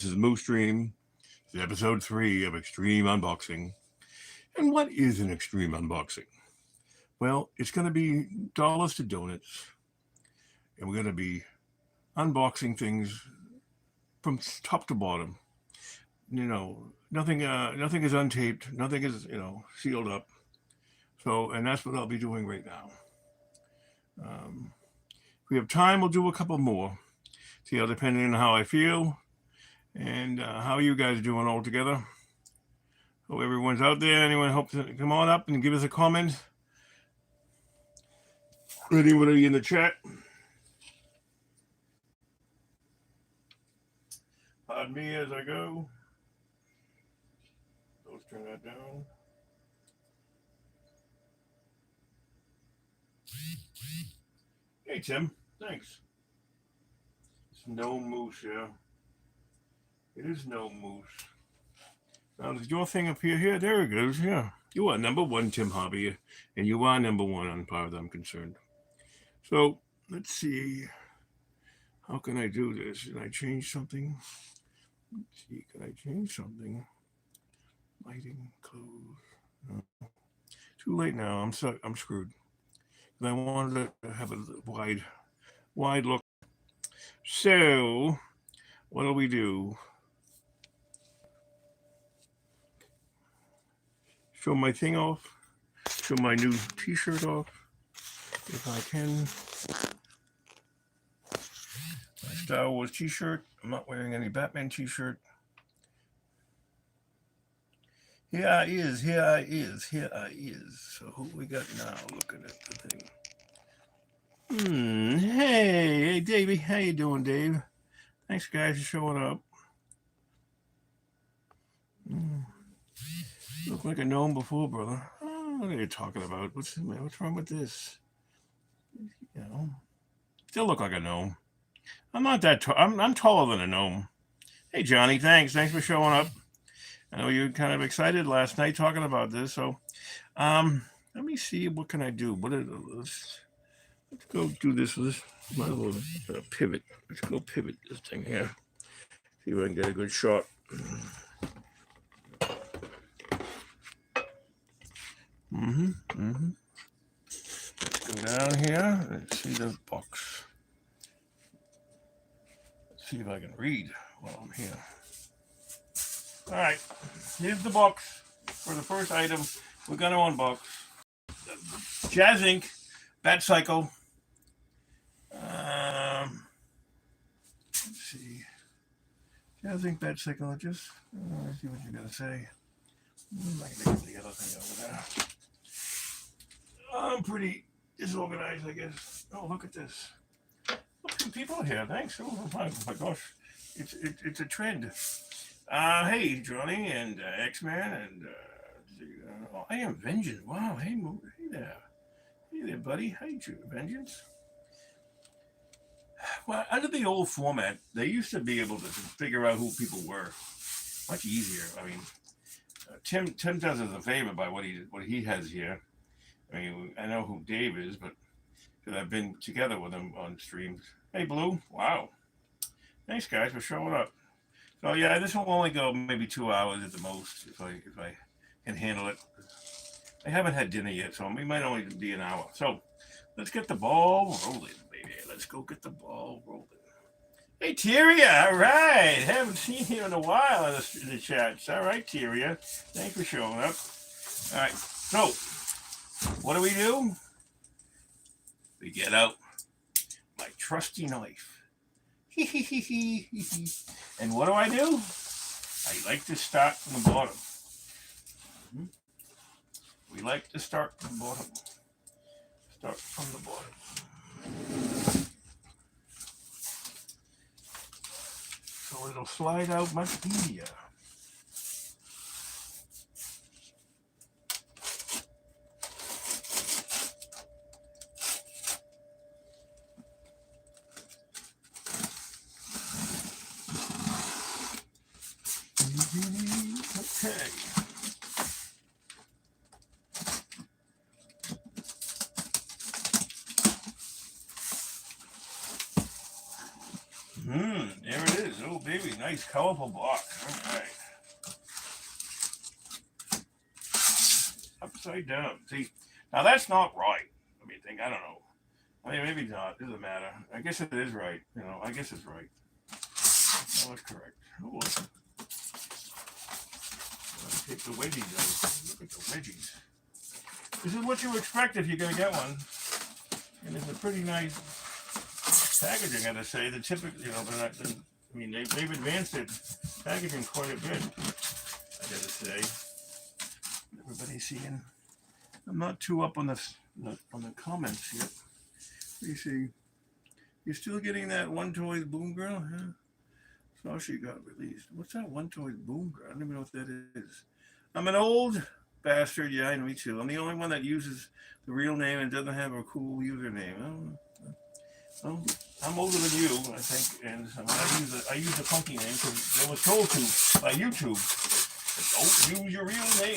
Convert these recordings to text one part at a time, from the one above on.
This is Moosedream. This is episode 3 of Extreme Unboxing. And what is an extreme unboxing? Well, it's going to be dollars to donuts. And we're going to be unboxing things from top to bottom. Nothing is untaped. Nothing is, sealed up. So, and that's what I'll be doing right now. If we have time, we'll do a couple more. See how depending on how I feel and how you guys doing all together. Hope everyone's out there. Anyone hope to come on up and give us a comment. Anybody in the chat? Pardon me as I go. Let's turn that down. Hey Tim, thanks. It's no moose here. It is no moose. Now, is your thing up here? There it goes. Yeah. You are number one, Tim Hobby, and you are number one on far as I'm concerned. So, let's see. How can I do this? Can I change something? Let's see. Can I change something? Lighting, close. No. Too late now. I'm screwed. I wanted to have a wide look. So, what do we do? Show my thing off. Show my new t-shirt off. If I can. My Star Wars t-shirt. I'm not wearing any Batman t-shirt. Here I is. So who we got now? Looking at the thing. Hey, Davey. How you doing, Dave? Thanks, guys, for showing up. Look like a gnome before, brother. Oh, what are you talking about? What's wrong with this? Still look like a gnome. I'm not that tall. I'm taller than a gnome. Hey, Johnny, thanks for showing up. I know you were kind of excited last night talking about this. So, let me see. What can I do? Let's go do this. Might as well pivot. Let's go pivot this thing here. See if I can get a good shot. Let's go down here and see the box. Let's see if I can read while I'm here. All right, here's the box for the first item we're going to unbox. JAZZINC BATCYCLE. Let's see. JAZZINC BATCYCLE. Let's see what you got to say. I can get the other thing over there. I'm pretty disorganized, I guess. Oh, look at this. Look at some people here. Thanks. Oh my gosh. It's a trend. Hey, Johnny and X-Man and I am Vengeance. Wow. Hey there. Hey there, buddy. Hey, Vengeance. Well, under the old format, they used to be able to figure out who people were. Much easier. I mean, Tim does us a favor by what he has here. I mean, I know who Dave is, but because I've been together with him on streams. Hey, Blue. Wow. Thanks, guys, for showing up. So yeah, this will only go maybe 2 hours at the most if I can handle it. I haven't had dinner yet, so it might only be an hour. So let's get the ball rolling, baby. Let's go get the ball rolling. Hey, Tyria. All right. Haven't seen you in a while in the chats. All right, Tyria. Thanks for showing up. All right. So what do? We get out my trusty knife. And what do? I like to start from the bottom. We like to start from the bottom. Start from the bottom. So it'll slide out much easier. Okay. There it is. Oh, baby, nice. Nice, colorful box. All right. Upside down. See, now that's not right. Let me think. I don't know. I mean, maybe not. It doesn't matter. I guess it is right. You know, I guess it's right. That was correct. Oh, look. Take the wedgies out. Look at the wedgies. This is what you expect if you're going to get one. And it's a pretty nice packaging, I gotta say. The typical, you know, but I mean, they've advanced it packaging quite a bit, I gotta say. Everybody's seeing. I'm not too up on the comments yet. You see, you're still getting that One Toys Boom Girl, huh? So she got released. What's that One Toys Boom Girl? I don't even know what that is. I'm an old bastard. Yeah, I know, me too. I'm the only one that uses the real name and doesn't have a cool username. Oh, I'm older than you, I think, and I use a funky name because I was told to by YouTube. Don't use your real name.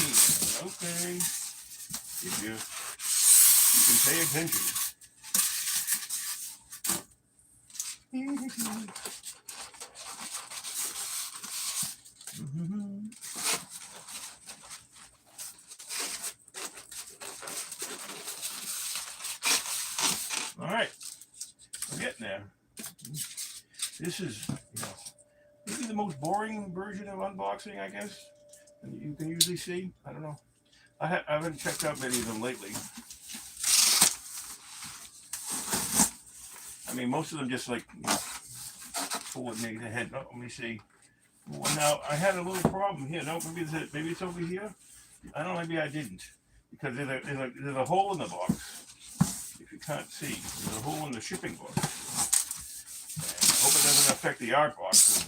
Okay, if you can pay attention. All right, we're getting there. This is, you know, maybe the most boring version of unboxing, I guess, and you can usually see. I don't know. I haven't checked out many of them lately. I mean, most of them just like, you know, coordinate ahead. Oh, let me see. Well, now I had a little problem here. No, maybe it's over here. I don't know. Maybe I didn't, because there's a hole in the box. If you can't see, there's a hole in the shipping box. And I hope it doesn't affect the art box.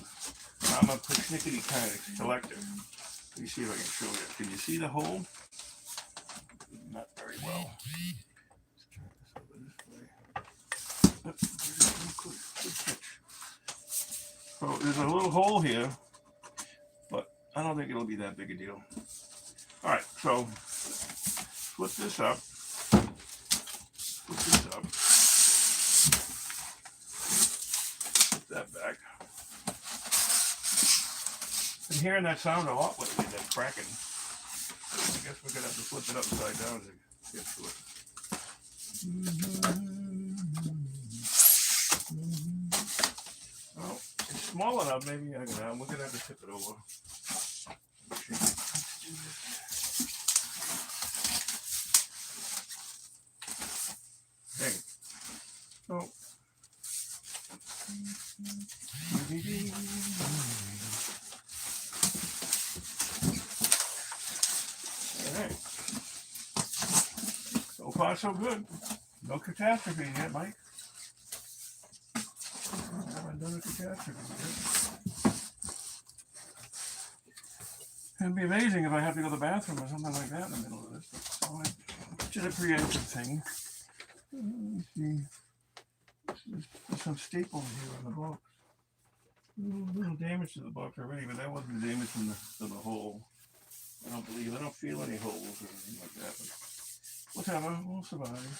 I'm a persnickety kind of collector. Let me see if I can show you. Can you see the hole? Not very well. Let's turn this over this way. So there's a little hole here, but I don't think it'll be that big a deal. All right, so flip this up. Put that back. Been hearing that sound a lot lately, that cracking. I guess we're gonna have to flip it upside down to get to it. Well, it's small enough, maybe we're gonna have to tip it over. So, alright. So far, so good. No catastrophe yet, Mike. I haven't done a catastrophe yet. It'd be amazing if I have to go to the bathroom or something like that in the middle of this. So it's just a preemptive thing. Let's see. There's some staples here on the box. A little damage to the box already, but that wasn't the damage from the hole. I don't feel any holes or anything like that. But whatever, we'll survive.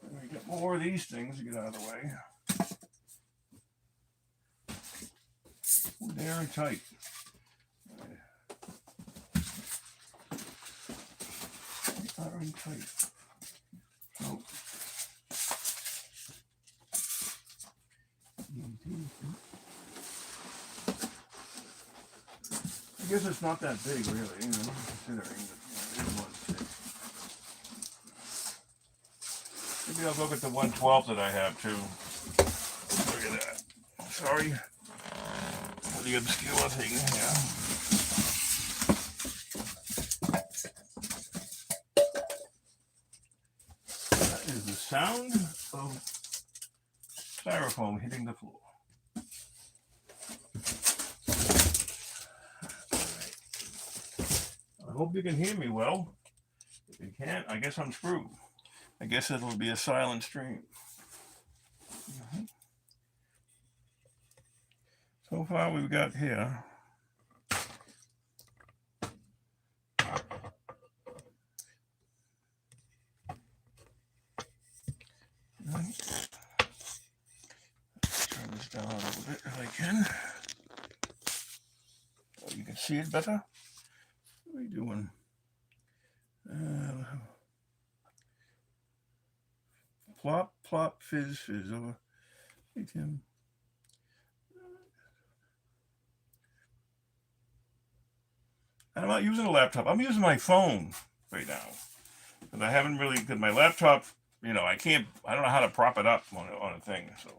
And we get more of these things to get out of the way. They're tight. They are tight. So. I guess it's not that big, really, you know, considering that it was big. Maybe I'll look at the 112 that I have too. Look at that. Sorry for the obscure thing here. That is the sound of styrofoam hitting the floor. I hope you can hear me well. If you can't, I guess I'm screwed. I guess it'll be a silent stream. So far we've got here. Turn this down a little bit if I can. see it better? What are we doing? Plop, plop, fizz, fizz over. Hey, Tim. I'm not using a laptop. I'm using my phone right now. Because I haven't really, because my laptop, you know, I don't know how to prop it up on a thing. So,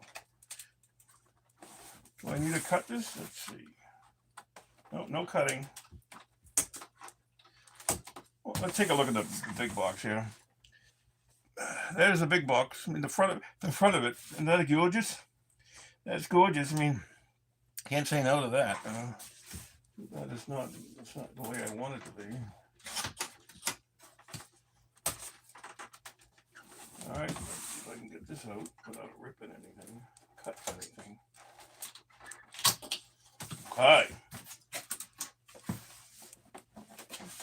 do I need to cut this? Let's see. No, no cutting. Well, let's take a look at the big box here. There's a big box. I mean, the front of it. Isn't that gorgeous? That's gorgeous. I mean, can't say no to that. That's not the way I want it to be. All right, let's see if I can get this out without ripping anything, cut anything. Okay.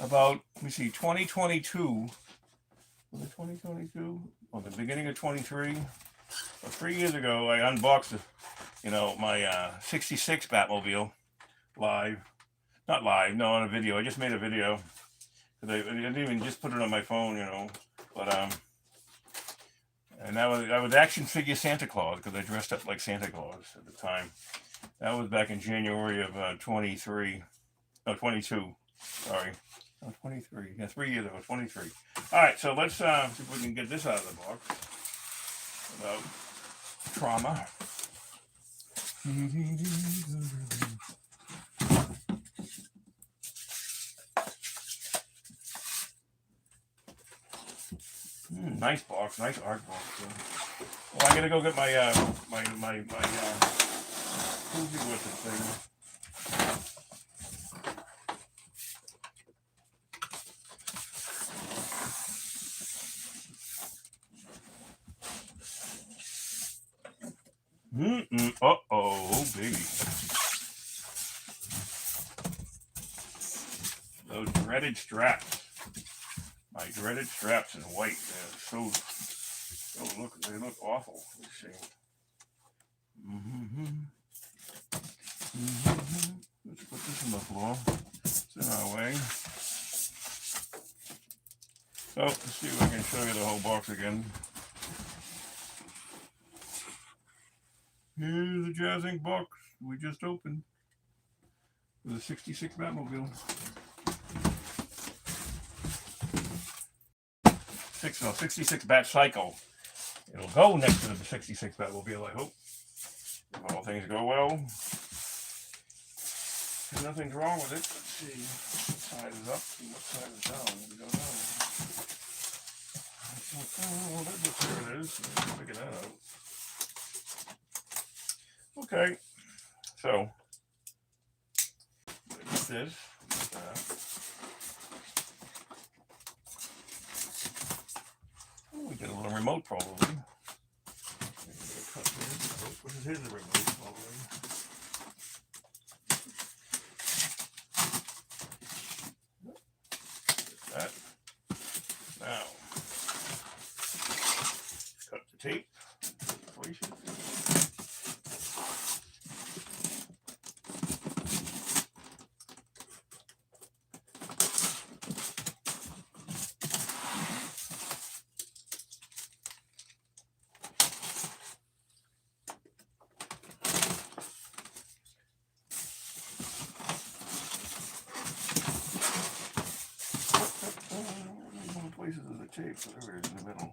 About, let me see, 2022. Was it 2022? Or the beginning of 23? Well, 3 years ago, I unboxed, my 66 Batmobile live. Not live, no, on a video. I just made a video. I didn't even just put it on my phone, But, and I was action figure Santa Claus because I dressed up like Santa Claus at the time. That was back in January of 22. Sorry. Oh, 23. Yeah, 3 years ago, 23. All right, so let's see if we can get this out of the box without trauma. Nice box, nice art box. Well, I gotta go get my who's it with this thing? Uh-oh, baby. Those dreaded straps. My dreaded straps in white. They're they look awful. Let's see. Let's put this on the floor. It's in our way. So, let's see if I can show you the whole box again. Here's the JAZZINC box we just opened for the 66 Batmobile. 66 BATCYCLE. It'll go next to the 66 Batmobile, I hope. If all things go well. There's nothing's wrong with it. Let's see. What side is up and what side is down? We don't know. Oh, there it is. Figure that out. Okay, so get this, get that. Oh, we get a little remote probably. Here's the remote probably. Get that. Now, cut the tape. Places of the tape, so there it is in the middle.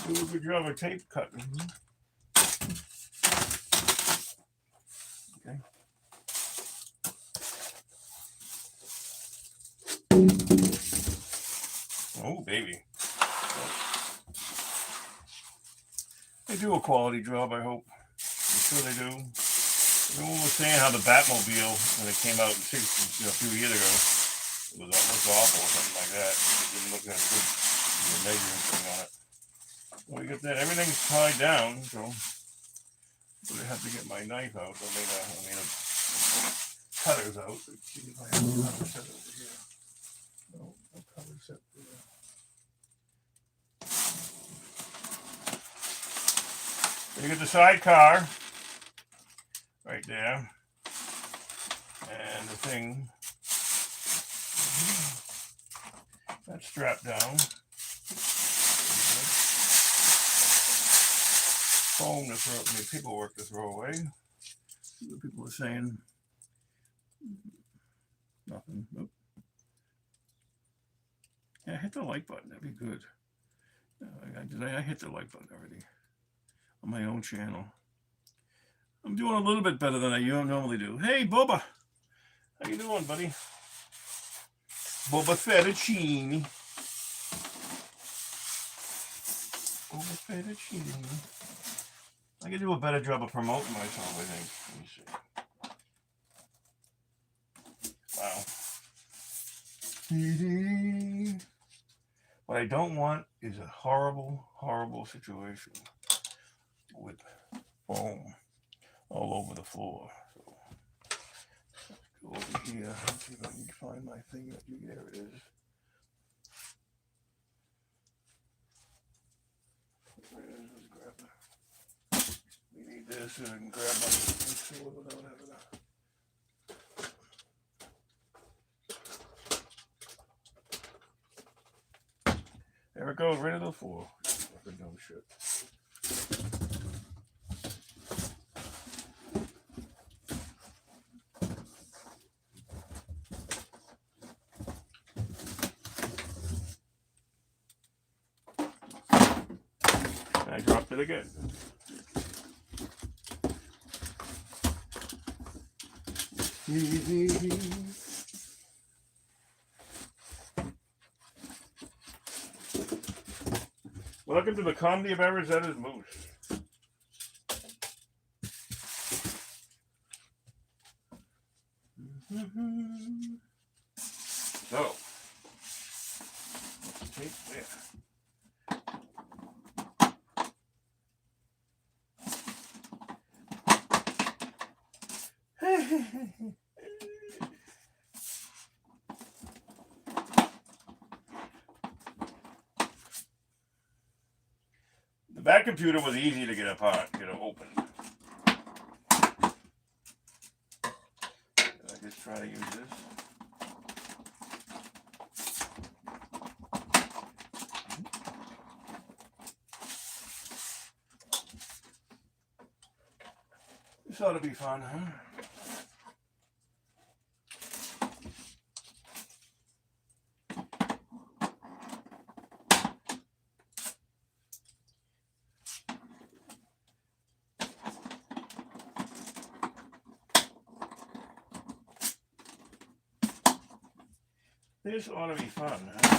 Do a good job of tape cutting. Okay. Oh, baby. They do a quality job, I hope. I'm sure they do. Everyone was saying how the Batmobile, when it came out a few years ago, it looked awful or something like that. It didn't look that good. The measuring thing on it. Well, we got that. Everything's tied down, so I have to get my knife out. I mean cutters out. Let's see if I have a cutter set over here. No cutter set there. You get the sidecar right there, and the thing that's strapped down. Foam to throw, paperwork to throw away. See what people are saying. Nothing. Nope. Yeah, hit the like button. That'd be good. I hit the like button already on my own channel. I'm doing a little bit better than I normally do. Hey, Boba. How you doing, buddy? Boba Fettuccine. Boba Fettuccine. I can do a better job of promoting myself, I think. Let me see. Wow. What I don't want is a horrible, horrible situation with foam all over the floor. So let's go over here. Let's see if I can find my thing. There it is. Let's grab it. We need this so I can grab my concealer without having to. There it goes, right to the floor. Fucking dumb shit. I dropped it again. Welcome to the comedy of errors that is Moose. So, tape there. The back computer was easy to get apart, get open. I just try to use this. This ought to be fun, huh? This ought to be fun, huh?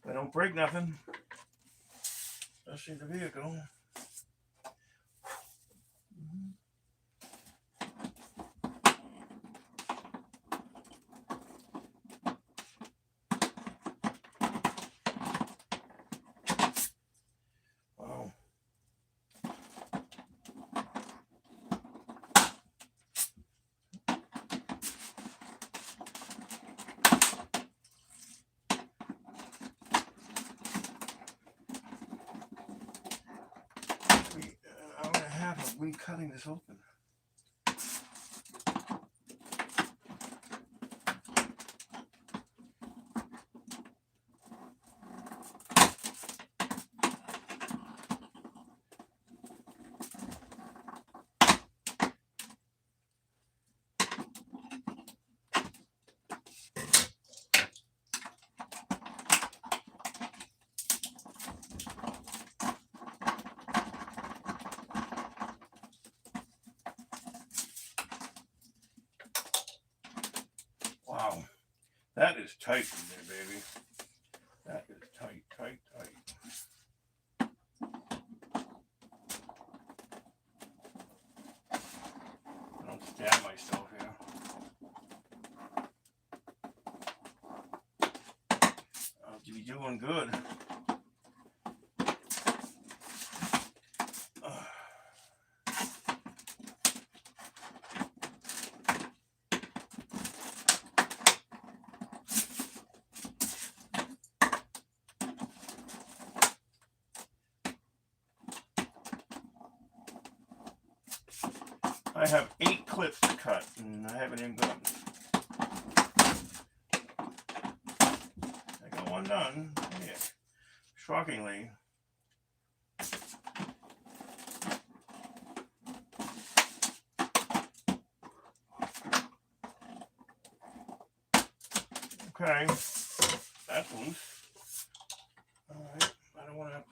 I don't break nothing. Especially the vehicle. Wow. We cutting this open. Wow, that is tight in there, baby. That is tight, tight, tight. I don't stab myself here. I'll be doing good. I have 8 clips to cut, and I haven't even gotten. I got one done. Yeah. Shockingly. Okay, that's loose. All right, I don't want to.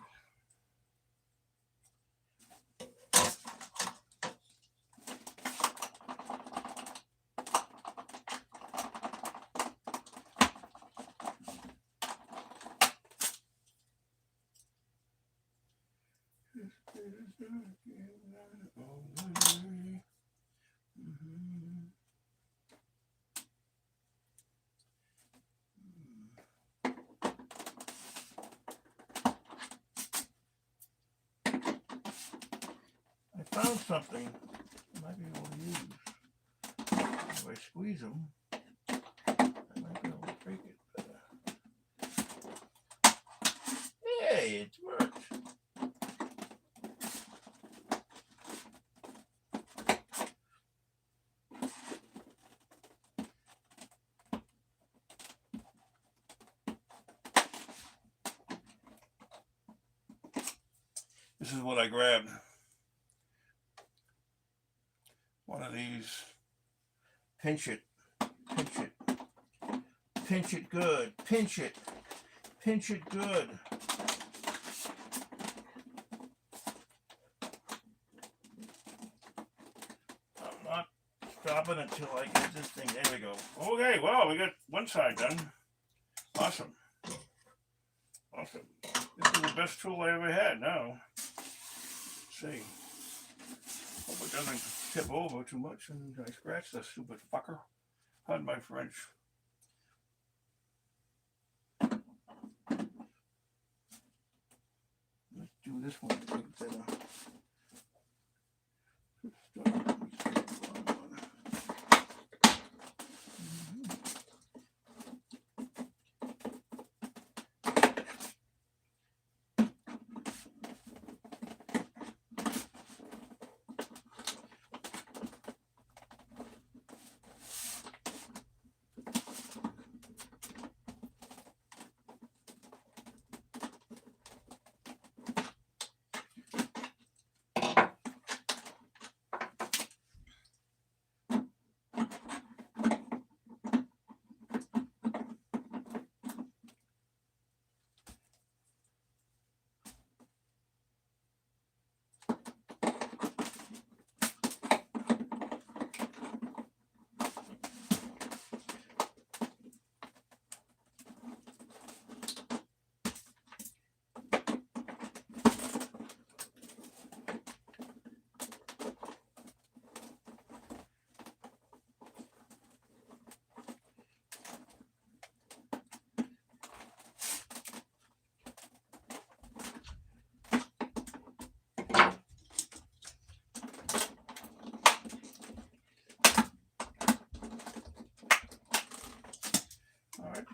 I found something I might be able to use. If I squeeze them, I might be able to break it better. Hey, it worked. This is what I grabbed. One of these. Pinch it. Pinch it. Pinch it good. Pinch it. Pinch it good. I'm not stopping until I get this thing. There we go. Okay, well, we got one side done. Awesome. Awesome. This is the best tool I ever had now. Let's see. Hope it doesn't tip over too much and I scratch this stupid fucker. Pardon my French. Let's do this one better.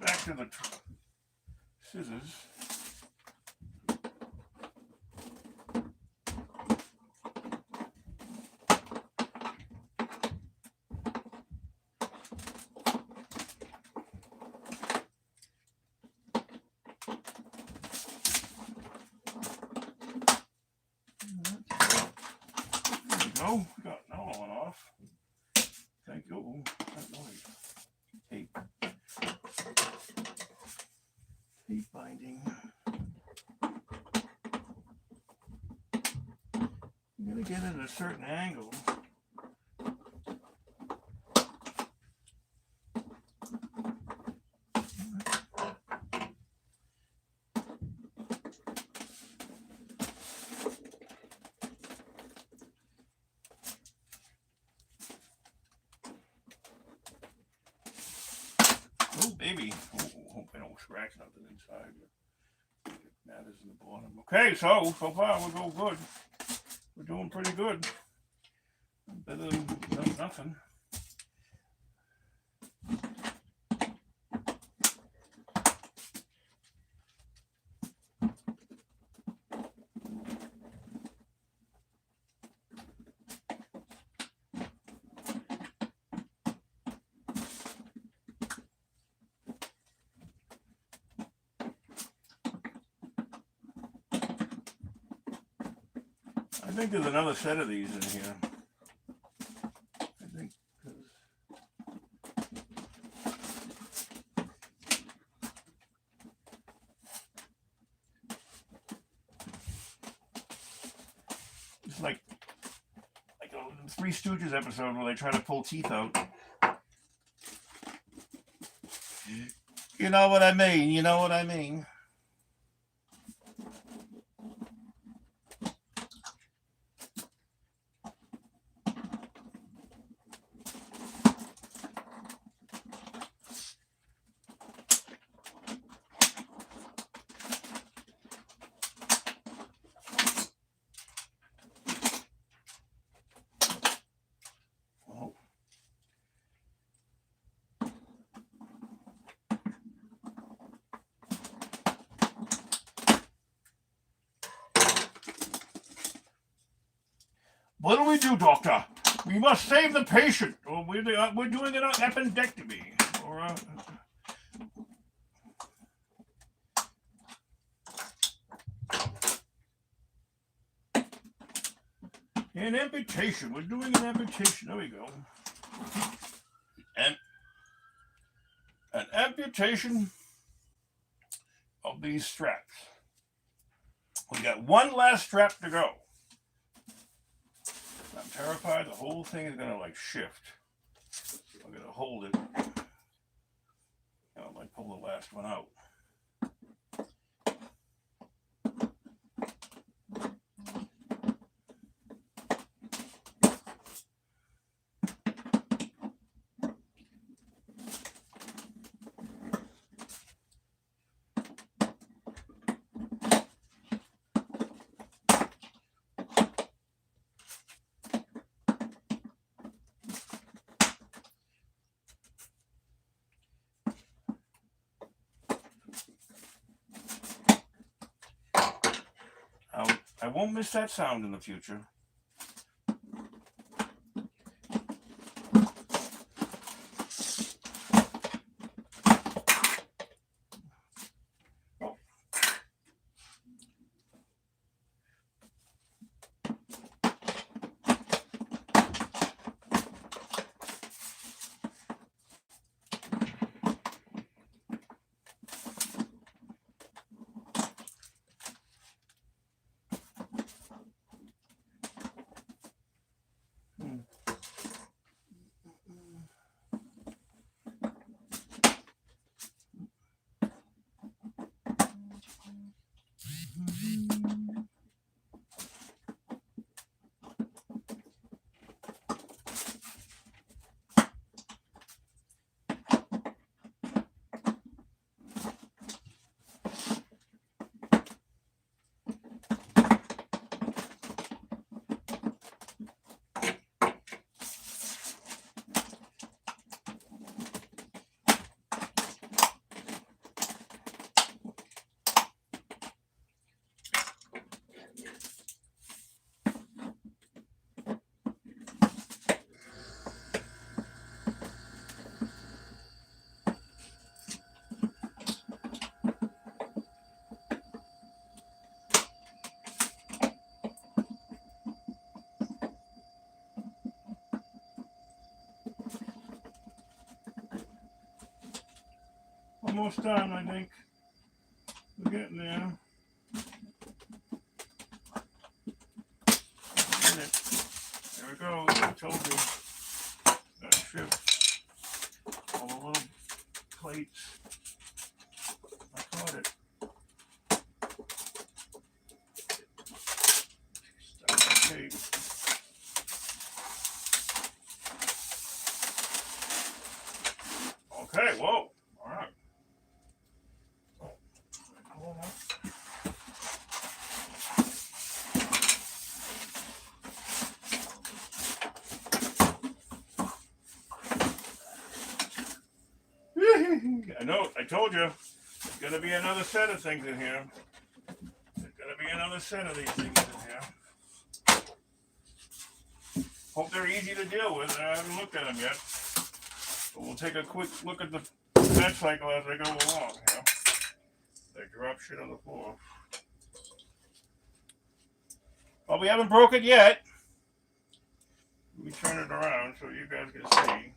Back to the scissors. There we go. We got another one off. Thank you. That noise. Tape. Tape binding. I'm gonna get it at a certain angle. Oh baby. Oh, hope I don't scratch nothing inside. It matters in the bottom. Okay, so far we're going good. We're doing pretty good. Better than nothing. I think there's another set of these in here. I think. It's like a Three Stooges episode where they try to pull teeth out. You know what I mean? You know what I mean? What do we do, doctor? We must save the patient. Or we're doing an appendectomy. Or an amputation. We're doing an amputation. There we go. And an amputation of these straps. We got one last strap to go. I'm terrified the whole thing is gonna like shift. I'm gonna hold it. I'll like pull the last one out. I won't miss that sound in the future. Almost done, I think. We're getting there. There we go. I told you. That shift. All the little plates. I caught it. Stuck the tape. Okay, whoa. All right. I know, I told you, there's going to be another set of things in here. There's going to be another set of these things in here. Hope they're easy to deal with. I haven't looked at them yet. But we'll take a quick look at the BATCYCLE as I go along. You know? They drop shit on the floor. Well, we haven't broke it yet. Let me turn it around so you guys can see.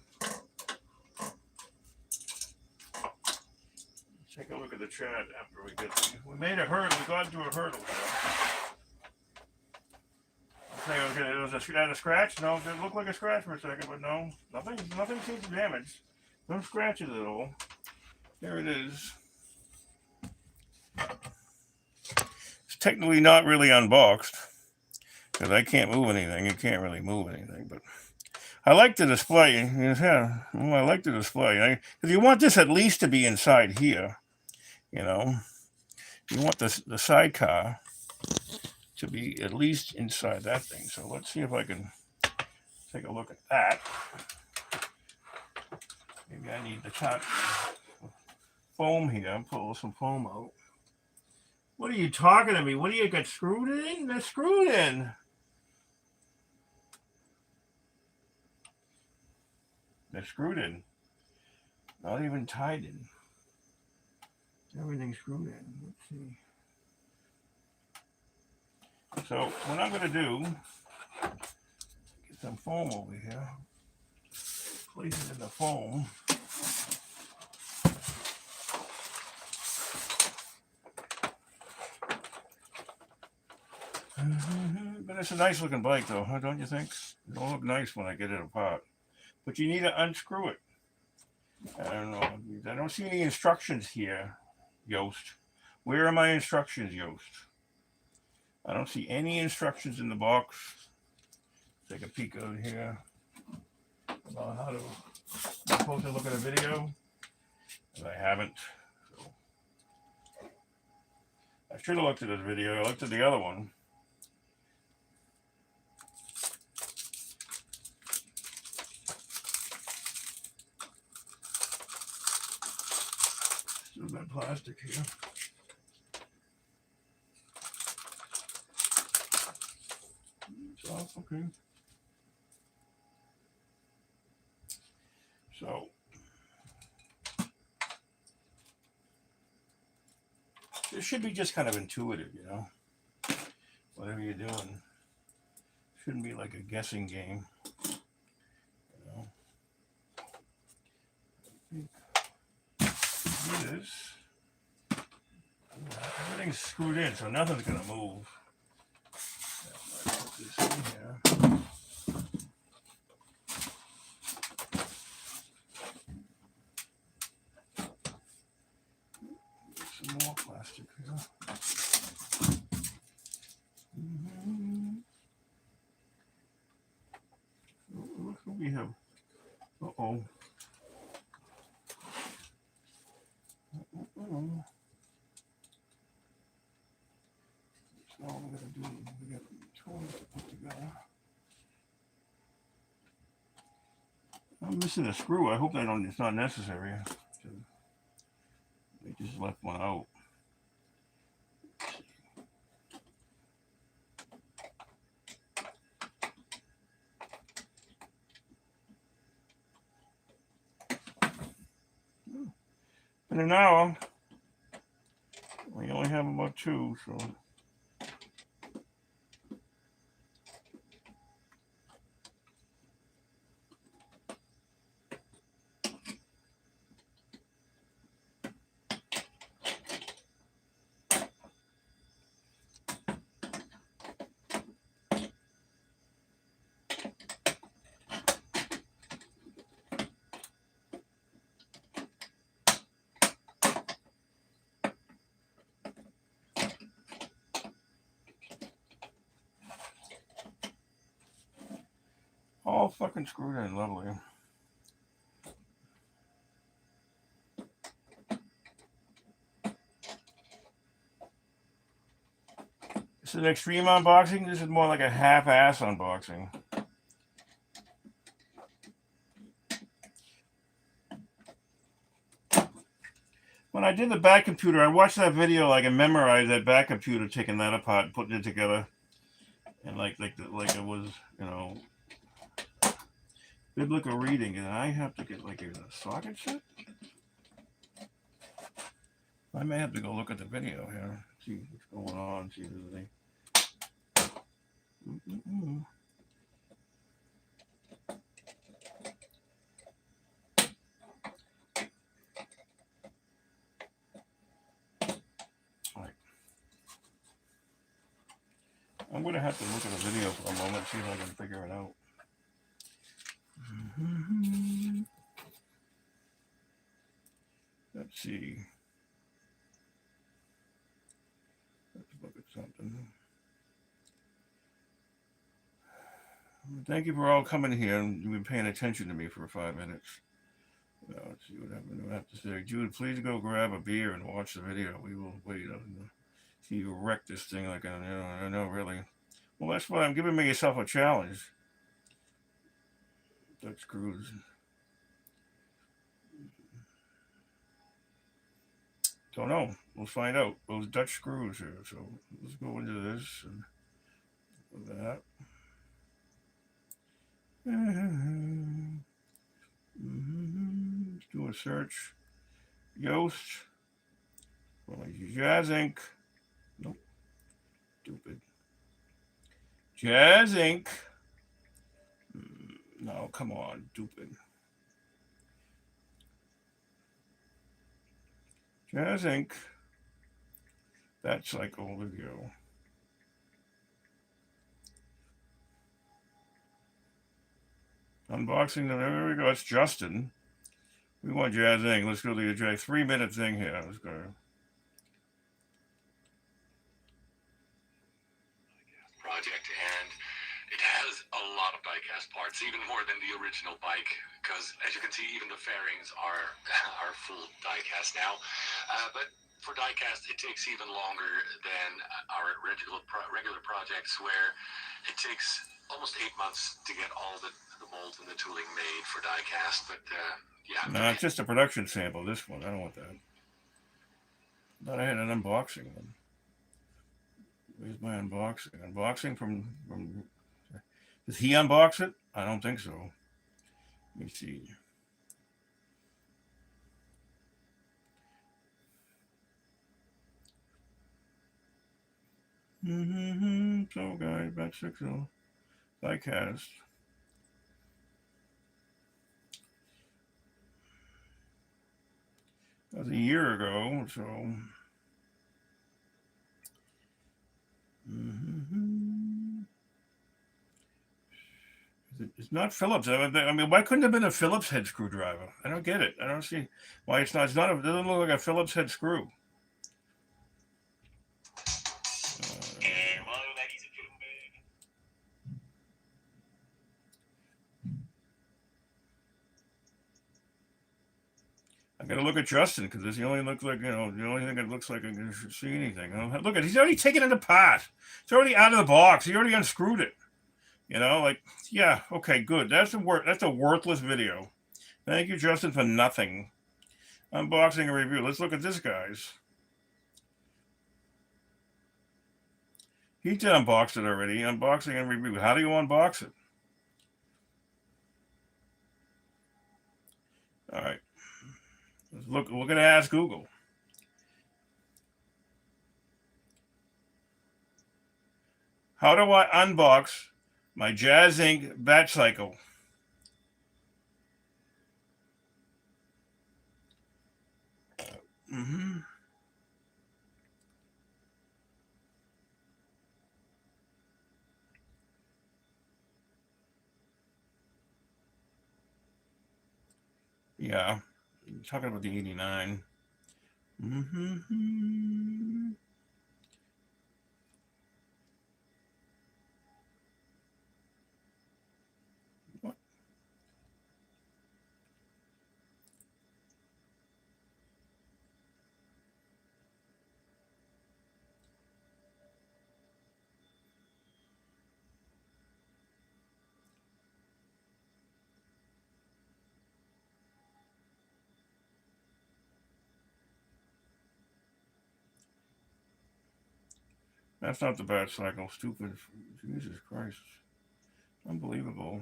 Take a look at the chat after we get through. We made a hurdle. We got into a hurdle here. Okay, was that a scratch? No, it looked like a scratch for a second, but no. Nothing seems damaged. No scratches at all. There it is. It's technically not really unboxed because I can't move anything. It can't really move anything, but I like the display. Yeah, well, I like the display because you want this at least to be inside here. You know, you want the sidecar to be at least inside that thing. So let's see if I can take a look at that. Maybe I need the top foam here. Pull some foam out. What are you talking to me? What do you got screwed in? They're screwed in. They're screwed in. Not even tied in. Everything's screwed in. Let's see. So what I'm going to do, get some foam over here. Place it in the foam. But it's a nice looking bike though, huh, don't you think? It'll look nice when I get it apart. But you need to unscrew it. I don't know. I don't see any instructions here, Yost. Where are my instructions, Yost? I don't see any instructions in the box. Take a peek out here about how to. I'm supposed to look at a video, and I haven't. So I should have looked at this video. I looked at the other one. Still got plastic here. It's off, okay. So it should be just kind of intuitive, you know. Whatever you're doing, shouldn't be like a guessing game, you know. It is. Everything's screwed in, so nothing's gonna move. Put this in here. Get some more plastic here. What do we have? Uh-oh. So all we gotta do is we got toys to put together. I'm missing a screw. I hope it's not necessary. They just left one out. In an hour, we only have about 2, so. All fucking screwed in, lovely. This is an extreme unboxing. This is more like a half-ass unboxing. When I did the back computer, I watched that video. Like I memorized that back computer, taking that apart, and putting it together, and like it was, you know, biblical reading. And I have to get like a socket set. I may have to go look at the video here, see what's going on, see if there's any. I'm going to have to look at the video for a moment, see if I can figure it out. Let's see. Let's look at something. Thank you for all coming here and you've been paying attention to me for 5 minutes. Let's see what I have to say. Jude, please go grab a beer and watch the video. We will wait. See you wreck this thing like I know really. Well, that's why I'm giving myself a challenge. Dutch screws. Don't know. We'll find out. Those Dutch screws here. So let's go into this and that. Let's do a search. Yoast. JAZZINC. Nope. Stupid. JAZZINC. No, come on, stupid. JAZZINC. BATCYCLE video. Unboxing. There we go. It's Justin. We want JAZZINC. Let's go to the 3-minute thing here. Let's go. Project, and it has a lot of diecast parts, even more than the original bike, because as you can see, even the fairings are full diecast now. But for diecast, it takes even longer than our regular projects, where it takes almost 8 months to get all the molds and the tooling made for diecast. But yeah, no, it's just a production sample. This one, I don't want that. I thought I had an unboxing one. Where's my unboxing? Unboxing from. Does he unbox it? I don't think so. Let me see. So, guys, BATCYCLE diecast. That was a year ago, so. It's not Phillips. I mean, why couldn't it have been a Phillips head screwdriver? I don't get it. I don't see why it's not. It doesn't look like a Phillips head screw. I got to look at Justin because it's the only looks like the only thing that looks like I can see anything. Look at he's already taken it apart. It's already out of the box. He already unscrewed it. Like yeah, okay, good. That's a worthless video. Thank you, Justin, for nothing. Unboxing and review. Let's look at this, guys. He did unbox it already. Unboxing and review. How do you unbox it? All right. We're going to ask Google. How do I unbox my JAZZINC BATCYCLE? Yeah. I'm talking about the 89. What? That's not the BATCYCLE. Stupid. Jesus Christ. Unbelievable.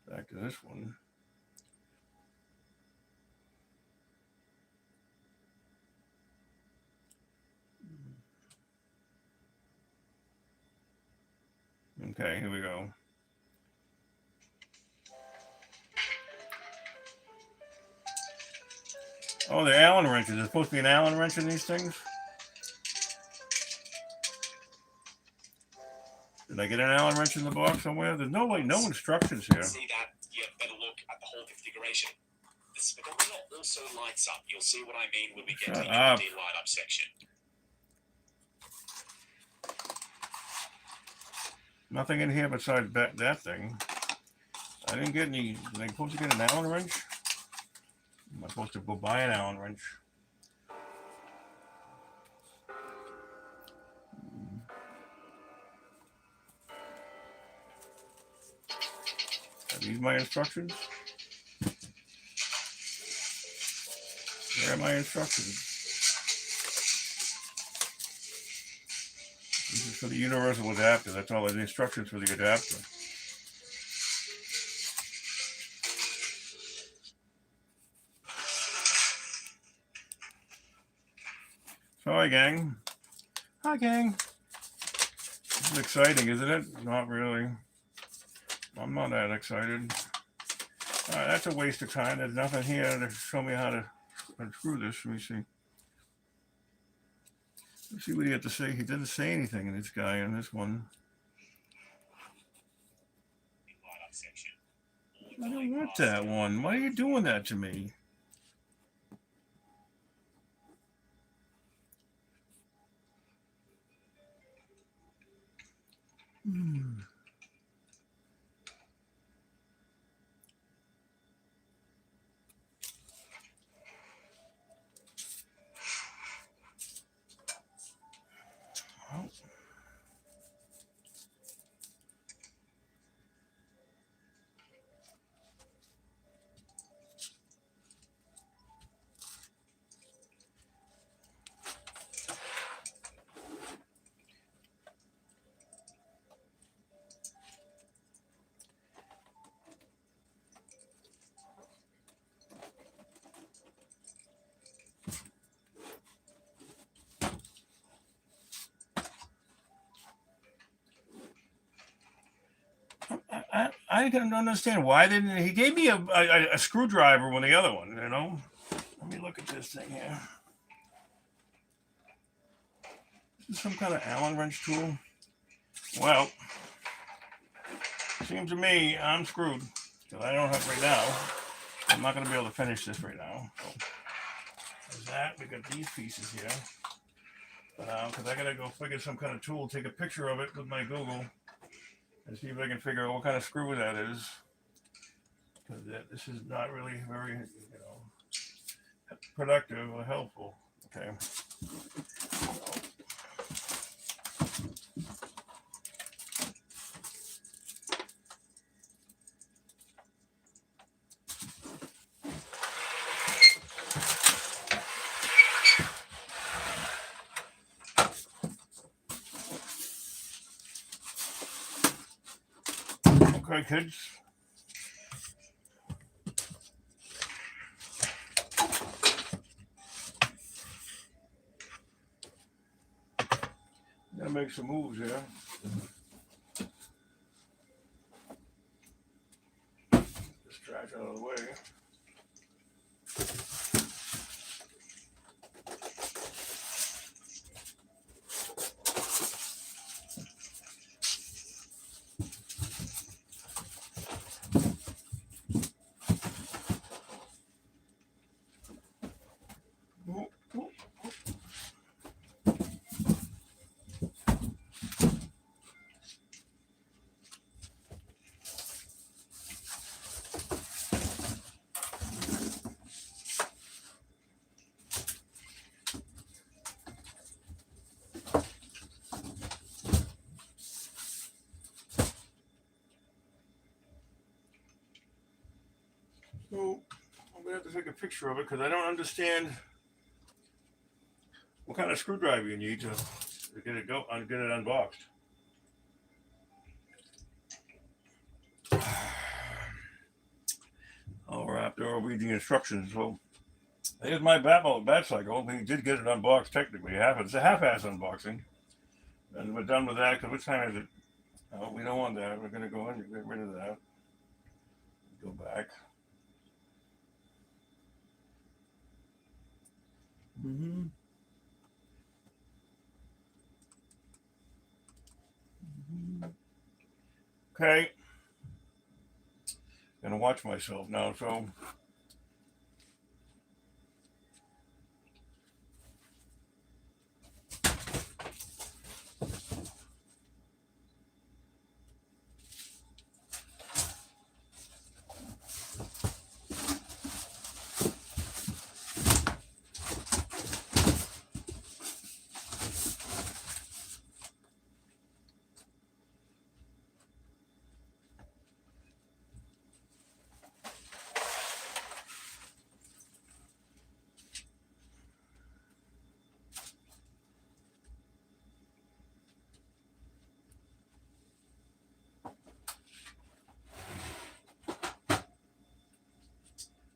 Back to this one. Okay, here we go. Oh, they're Allen wrenches. There's supposed to be an Allen wrench in these things? Did I get an Allen wrench in the box somewhere? There's no instructions here. See that? Yeah, better look at the whole configuration. The speedometer also lights up. You'll see what I mean when we get to the LED light up section. Nothing in here besides that thing. I didn't get any. Am I supposed to get an Allen wrench? Am I supposed to go buy an Allen wrench? Are these my instructions? Where are my instructions? This is for the universal adapter. That's all the instructions for the adapter. Sorry, gang. Hi, gang. This is exciting, isn't it? Not really. I'm not that excited. All right, that's a waste of time. There's nothing here to show me how to unscrew this. Let me see. Let's see what he had to say. He didn't say anything in this guy in this one. I don't want that one. Why are you doing that to me? I don't understand why didn't he gave me a screwdriver with the other one, you know? Let me look at this thing here. Is this some kind of Allen wrench tool? Well, seems to me I'm screwed because I don't have right now. I'm not going to be able to finish this right now. So there's that. We got these pieces here. Because I got to go figure some kind of tool, take a picture of it with my Google, and see if I can figure out what kind of screw that is. Because this is not really very, productive or helpful. Okay. Okay, kids. Gotta make some moves here. This trash out of the way. So I'm gonna have to take a picture of it because I don't understand what kind of screwdriver you need to get it unboxed. I'll read the instructions. Well, here's my BATCYCLE. We did get it unboxed technically. It's a half-ass unboxing, and we're done with that. Because what time is it? Oh, we don't want that. We're going to go in and get rid of that. Go back. Mm-hmm. Okay. Gonna watch myself now, so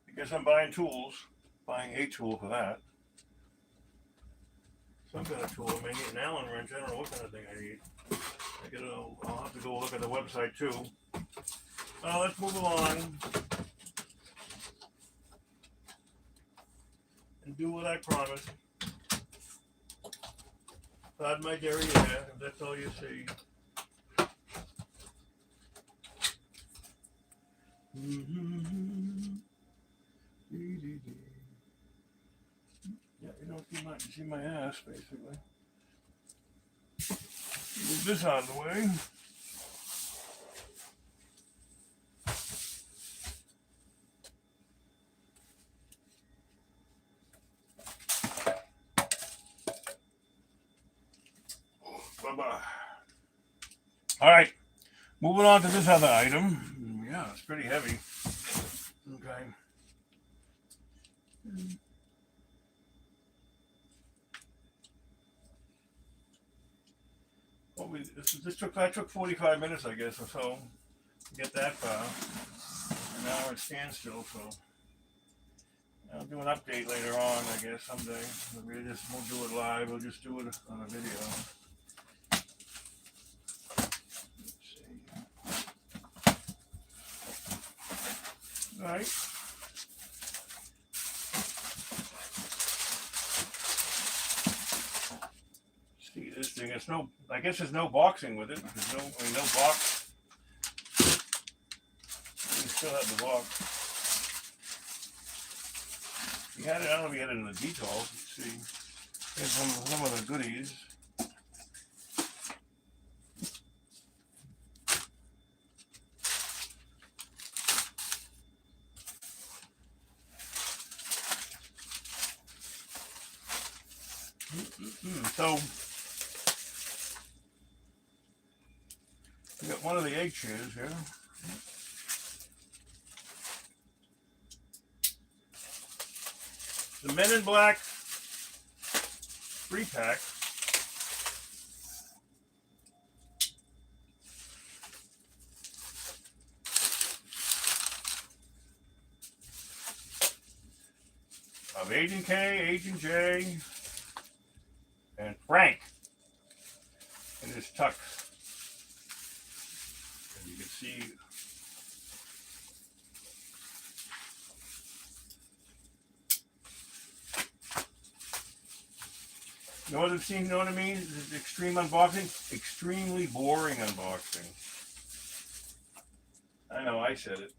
I guess I'm buying tools. Buying a tool for that. Some kind of tool. I may need an Allen wrench. I don't know what kind of thing I need. I'll have to go look at the website too. Let's move along and do what I promised. Glad my derriere, if that's all you see. Yeah, you don't see my ass, basically. Move this out of the way. Bye-bye. All right, moving on to this other item. Yeah, it's pretty heavy. Okay. Well, that took 45 minutes, I guess, or so to get that far. And now we're at standstill, so I'll do an update later on, I guess, someday. We'll do it live. We'll just do it on a video. All right. See this thing. I guess there's no boxing with it. There's no box. We still have the box. He had it. I don't know if he had it in the details. Let's see. Here's some of the goodies. So we got one of the egg chews here. The Men in Black 3-pack. Of Agent K, Agent J, and Frank in his tux. And you can see you know what I mean? This extreme unboxing, extremely boring unboxing. I know, I said it.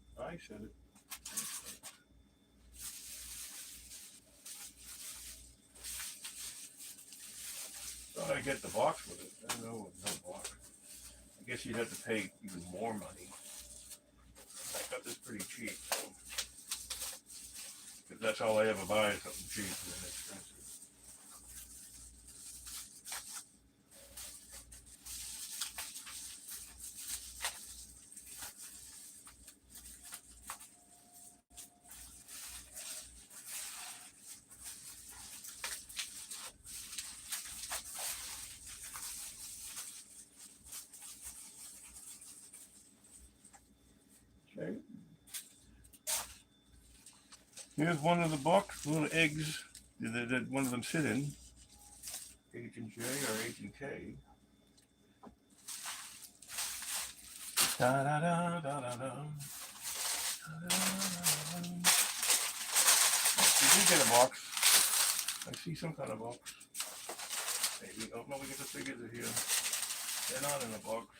Thought I'd get the box with it. I don't know, no box. I guess you'd have to pay even more money. I got this pretty cheap, so. Because that's all I ever buy is something cheap and inexpensive. Okay. Here's one of the box, little eggs that one of them sit in. Agent J or Agent K. Da da da da da da. Did we get a box? I see some kind of box. Maybe. Oh no, we get the figures are here. They're not in the box.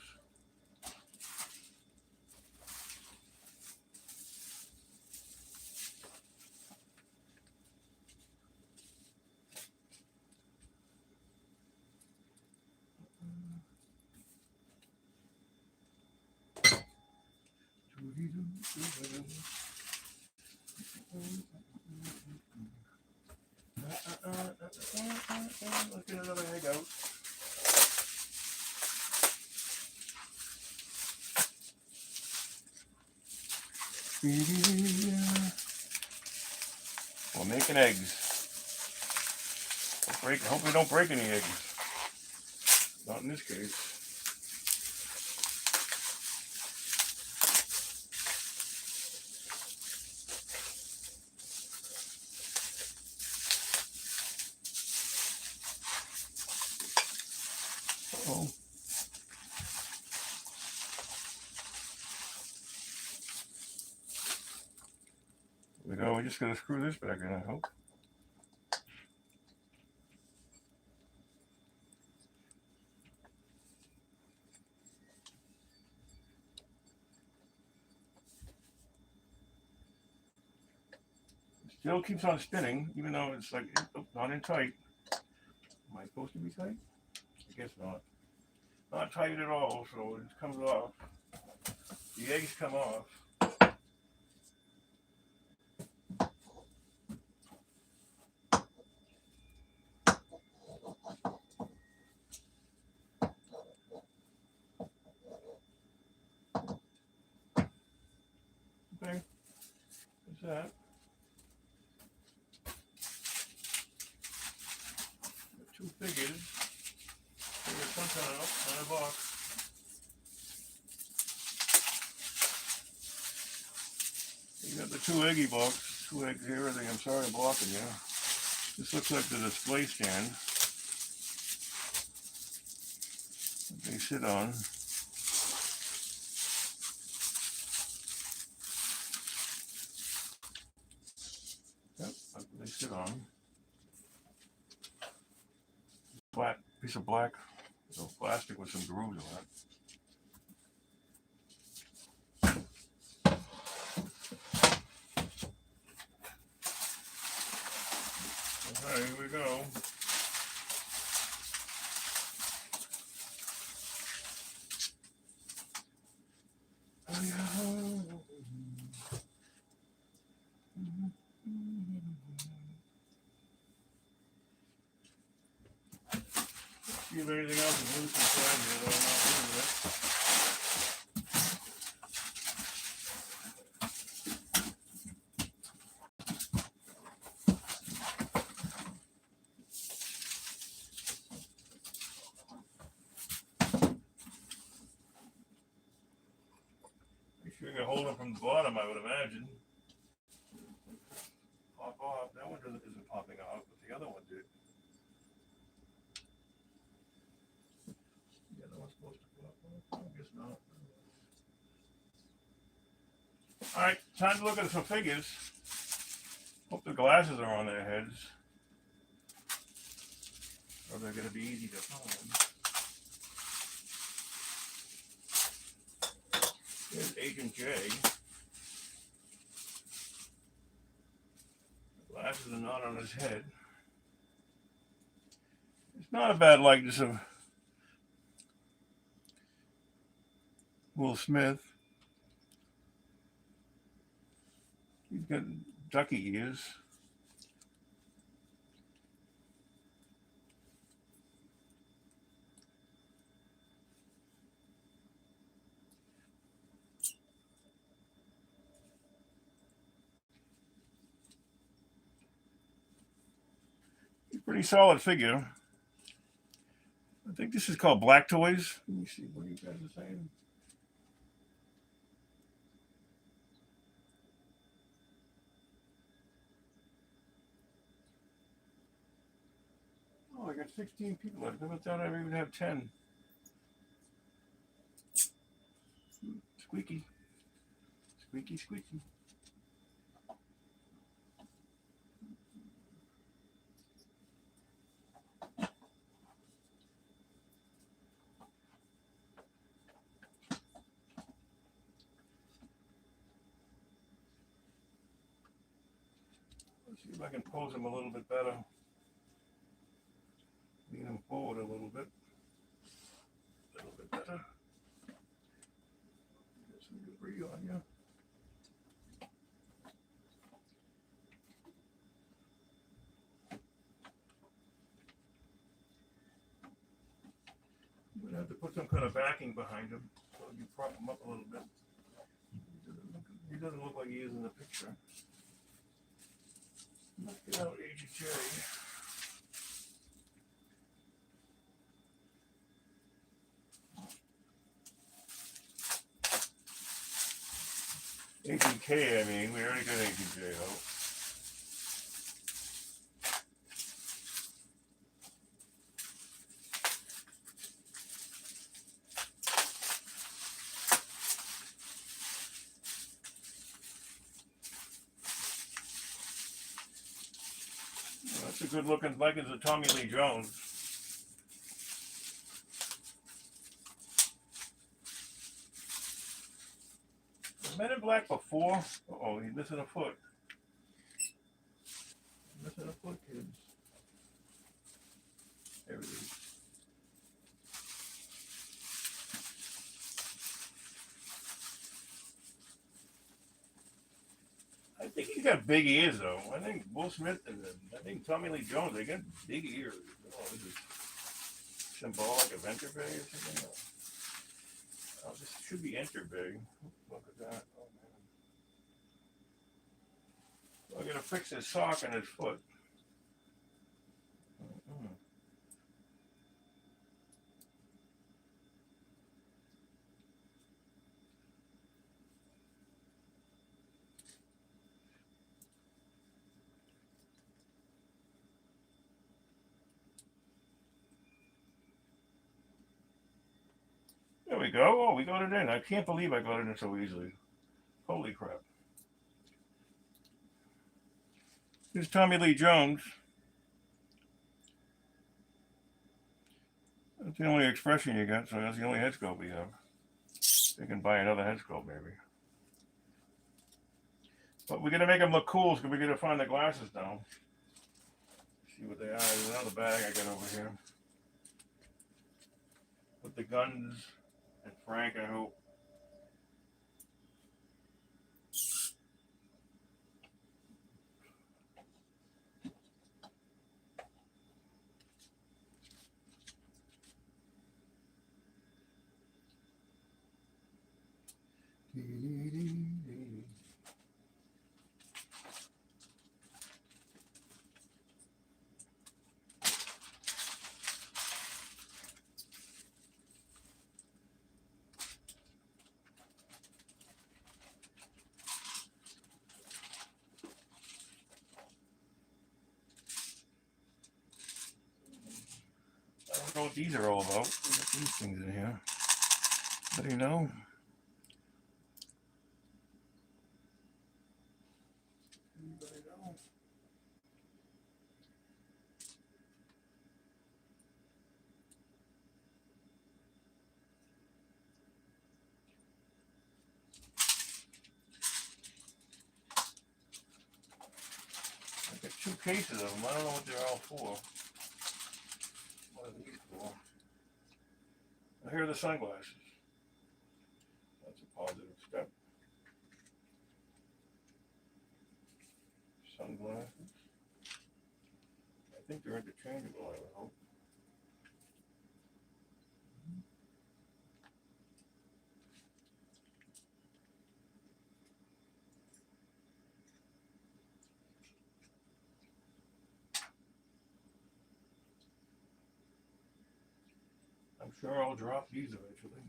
Let's get another egg out. We're making eggs. Hope we don't break any eggs. Not in this case. Uh-oh. We go. We just gotta screw this back in, I hope. Still keeps on spinning, even though it's like not in tight. Am I supposed to be tight? I guess not. Not tight at all, so it comes off. The eggs come off. Okay, that's that. Two figures. There's something else in a box. You got the two eggy box, two eggs here. I'm sorry I'm blocking you. This looks like the display stand that they sit on. Yep, that's what they sit on. Flat piece of black, so plastic with some grooves on it. Okay, here we go. See if anything else is loose inside here that I'm not doing with. Make sure you can hold them from the bottom, I would imagine. Pop off. That one isn't popping off, but the other one did. The other one's supposed to pop off. I guess not. Alright, time to look at some figures. Hope the glasses are on their heads. Or they're going to be easy to find. Here's Agent J. The glasses are not on his head. It's not a bad likeness of Will Smith. He's got ducky ears. Pretty solid figure. I think this is called Black Toys. Let me see what you guys are saying. Oh, I got 16 people. I never thought I would even have 10. Squeaky. Squeaky, squeaky. Let's see if I can pose him a little bit better. Lean him forward a little bit. A little bit better. Get some debris on you. I'm gonna have to put some kind of backing behind him so you prop him up a little bit. He doesn't look like he is in the picture. Let's get out AJ. ATK, I mean, we already got ATK out. Well, that's a good looking, like it's a Tommy Lee Jones. Men in Black before. Oh, he's missing a foot. Missing a foot, kids. There it is. I think he's got big ears, though. I think Will Smith and I think Tommy Lee Jones, they got big ears. Oh, this is symbolic of Enterbay or something. Oh, this should be Enterbay. Look at that. Oh, man. I gotta fix his sock on his foot. There we go. Oh, we got it in. I can't believe I got it in so easily. Holy crap. Here's Tommy Lee Jones. That's the only expression you got, so that's the only head sculpt we have. You can buy another head sculpt, maybe. But we're going to make them look cool, so we're going to find the glasses now. See what they are. There's another bag I got over here. With the guns and Frank, I hope. I don't know what these are all about. We got these things in here. How do you know? Anybody know? I got 2 cases of them. I don't know what they're all for. What are these for? Now, here are the sunglasses. That's a positive step. Sunglasses. I think they're interchangeable, I would hope. I'm sure I'll drop these eventually.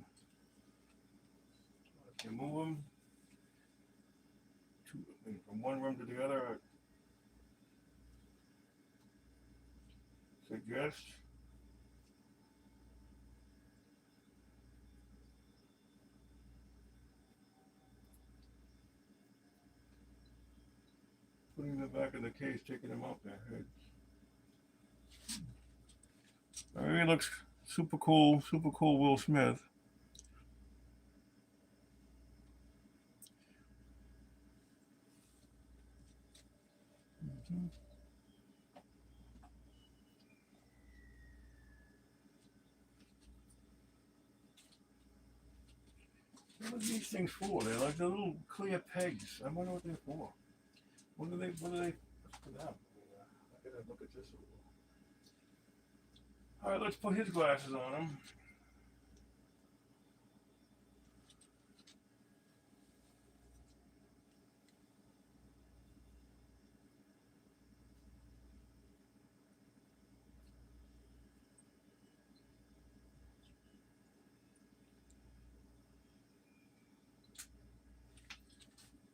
If you move them from one room to the other, I suggest putting them back in the case, taking them out there. He looks super cool Will Smith. What are these things for? They're like the little clear pegs. I wonder what they're for. What do they for them? I gotta look at this a little. All right, let's put his glasses on him.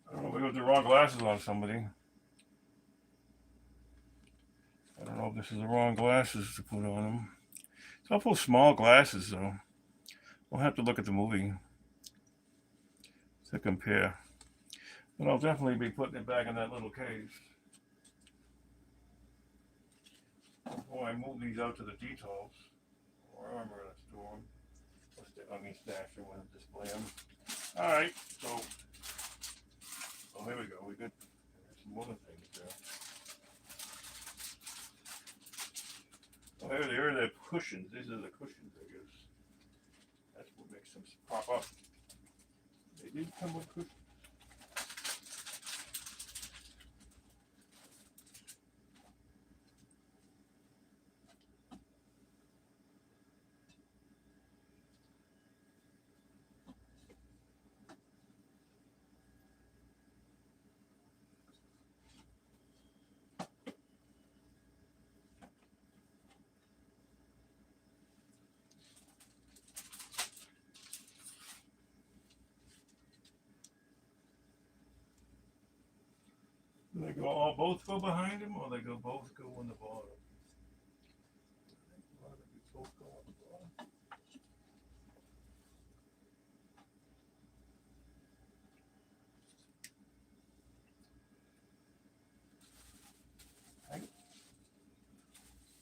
I don't know if I got the wrong glasses on somebody. I don't know if this is the wrong glasses to put on him. It's awful small glasses, though. We'll have to look at the movie to compare. But I'll definitely be putting it back in that little case. Before I move these out to the details, or I'm going to store them. Stash them and display them. All right, so, here we go. We got some other things there. Oh, here are the cushions. These are the cushions, I guess. That's what makes them pop up. They did come with cushions. Do they go both go behind him, or they both go on the bottom? Both go on the bottom.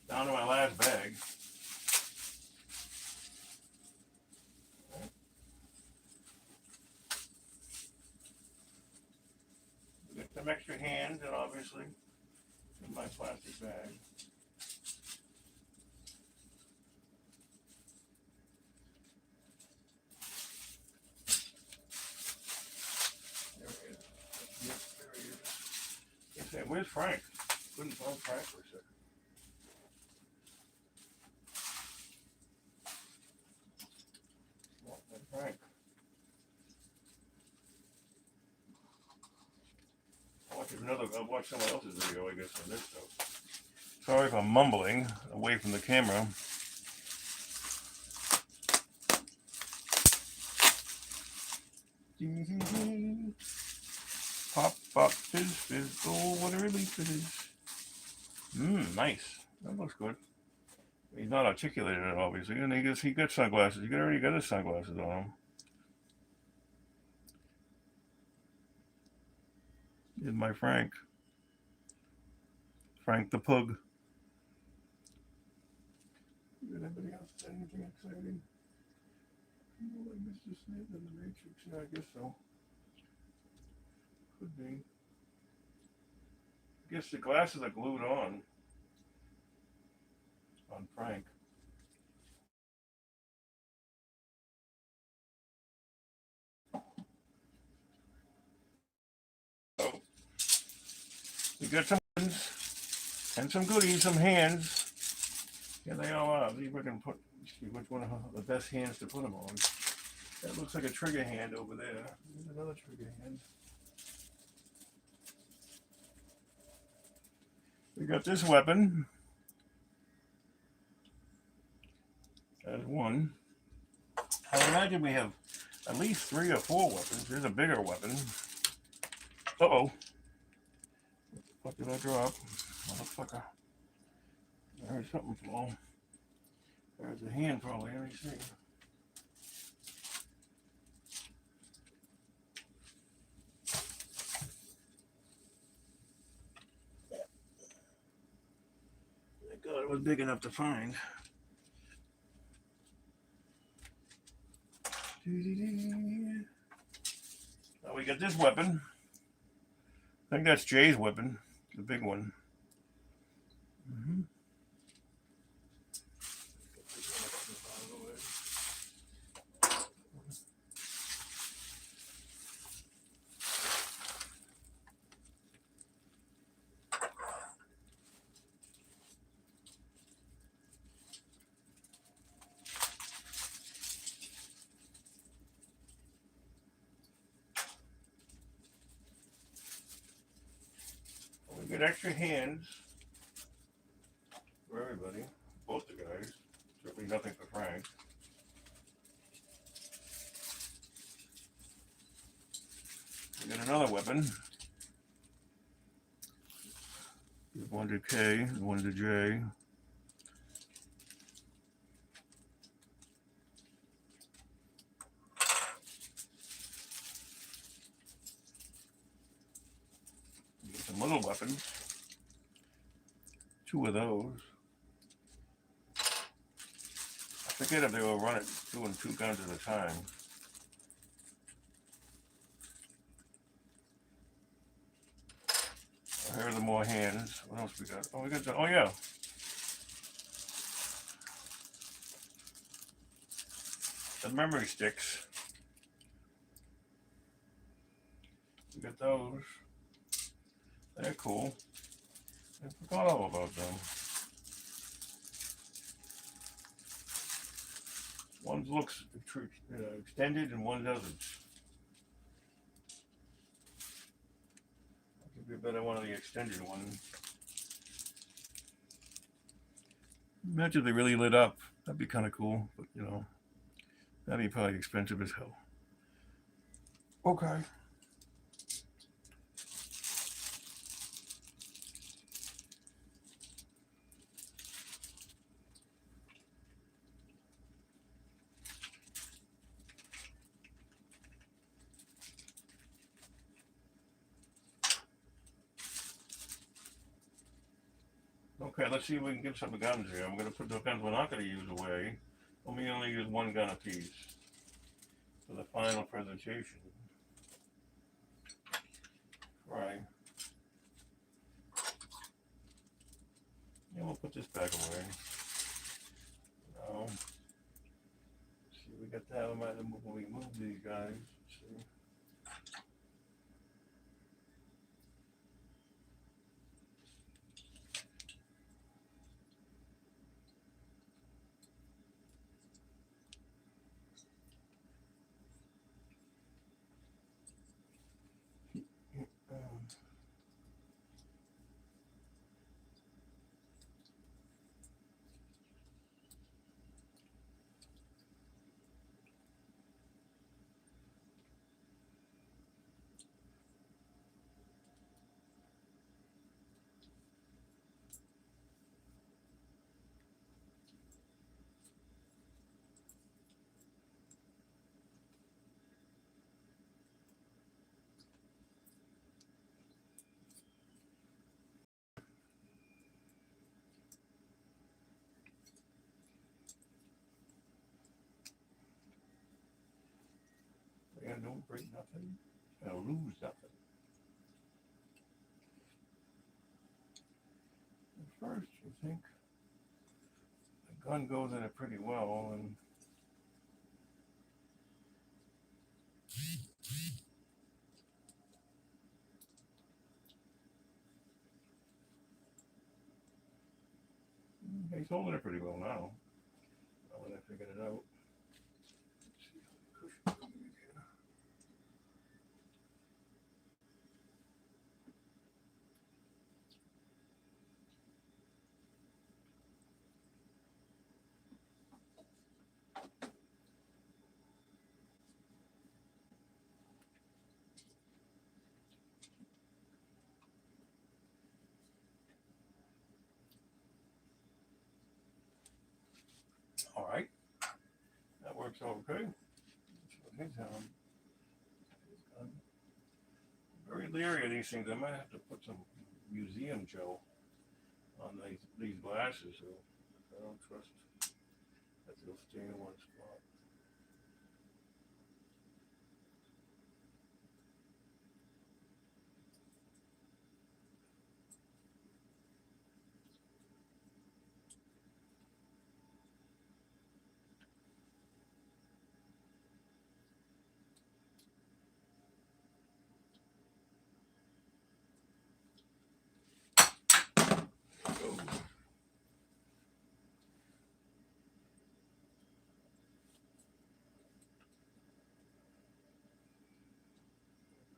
Down to my last bag. Get some extra hands, and obviously in my plastic bag. There he is. Yep, there he is. Yes, and where's Frank? Couldn't find Frank for a second. Well, Frank. I'll watch someone else's video, I guess, on this stuff. Sorry if I'm mumbling away from the camera. Pop, pop, fizz, fizz, oh, what a relief it is. Nice. That looks good. He's not articulated, obviously, and he got sunglasses. He already got his sunglasses on him. Here's my Frank. Frank the Pug. Did anybody else say anything exciting? Like Mr. Smith and the Matrix? Yeah, I guess so. Could be. I guess the glasses are glued on Frank. So, we got some hands and some goodies, some hands. Here they all are. See if we can see which one of the best hands to put them on. That looks like a trigger hand over there. There's another trigger hand. We got this weapon. That's one. I imagine we have at least 3 or 4 weapons. There's a bigger weapon. Uh-oh. What did I drop? Motherfucker. There's something fall. There's a hand probably. Let me see. was big enough to find. Now we got this weapon. I think that's Jay's weapon, the big one. Mm-hmm. We get extra hands for everybody, both the guys. Certainly nothing for Frank. We got another weapon. One to K, one to J. Get some little weapons. Two of those. I forget if they were doing 2 guns at a time. Here are the more hands. What else we got? Oh, we got the, oh yeah. The memory sticks. We got those. They're cool. I forgot all about them. One looks extended and one doesn't. I'll give you a better one of the extended ones. Imagine if they really lit up. That'd be kind of cool, but you know, that'd be probably expensive as hell. Okay. Okay, let's see if we can get some guns here. I'm going to put the guns we're not going to use away. Let me only use 1 gun apiece for the final presentation. Right. Yeah, we'll put this back away. No. See, we got to have them out when we move these guys. Let's see. Yeah, don't break nothing. I'll lose nothing. At first, you think the gun goes in it pretty well, and he's holding it pretty well now. When I figured it out. All right, that works okay. Very leery of these things. I might have to put some museum gel on these glasses, so I don't trust that they'll stay in one spot. Oh.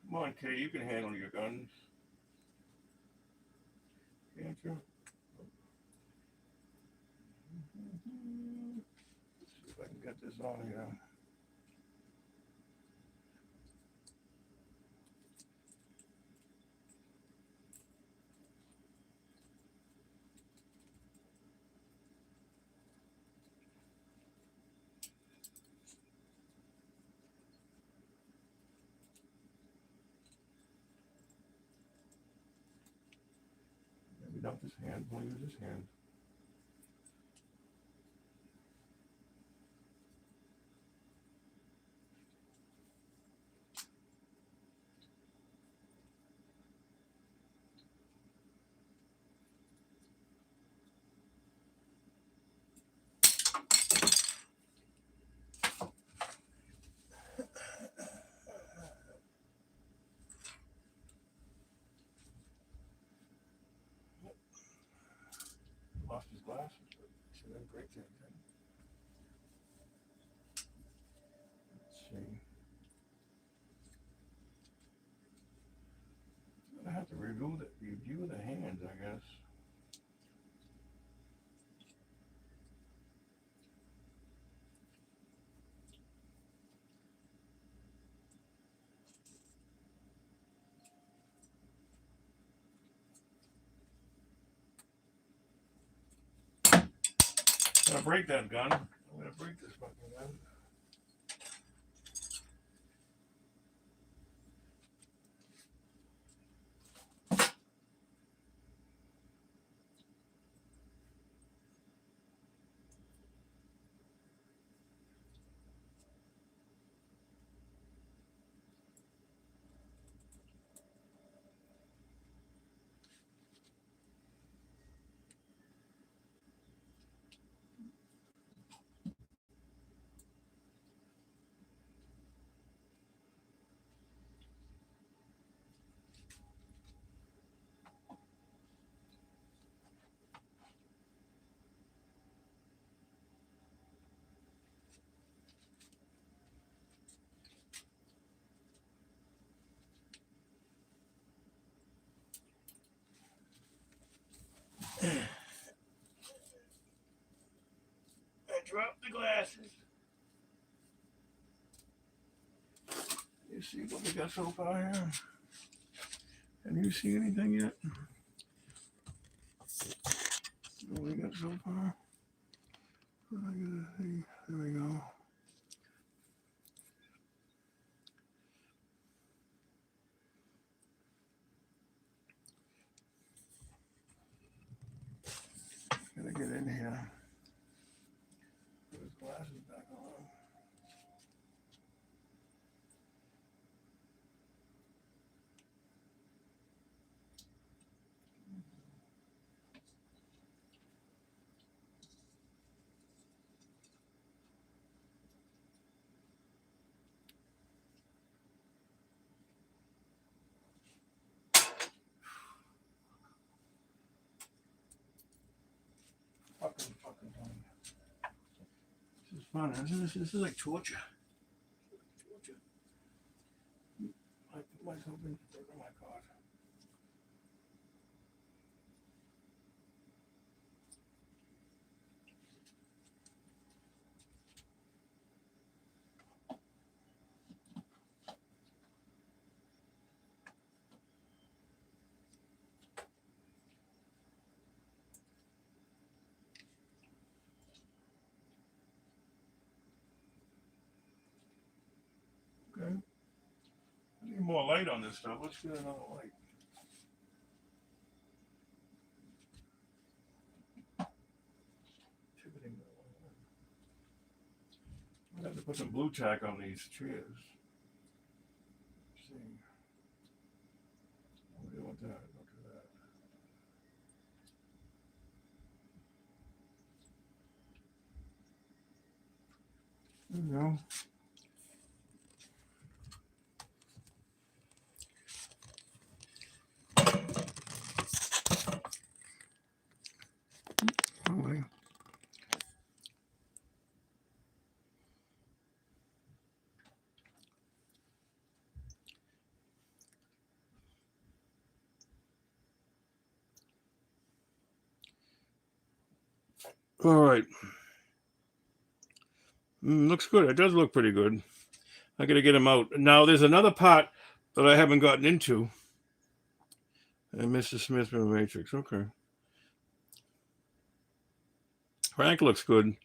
Come on, Kay, you can handle your guns. Can't you? Let's see if I can get this on here. Maybe not this hand, we'll use this hand. Lost his glasses, but she didn't break anything. Let's see. I have to review the hands, I guess. I'm gonna break that gun. I'm gonna break this fucking gun. I dropped the glasses. You see what we got so far here? Have you seen anything yet? What we got so far? What I gotta see. There we go. Gotta get in here. Put his glasses back on. Fucking fun. This is fun. This is like torture. Torture. I put myself in front of my car. Okay. I need more light on this stuff. Let's get another light. put some blue tack on these chairs. Let's see. What do you want that? Look at that. There you go. Okay. All right. Looks good. It does look pretty good. I got to get them out. Now, there's another part that I haven't gotten into. And Mr. Smith from the Matrix. Okay. Frank looks good.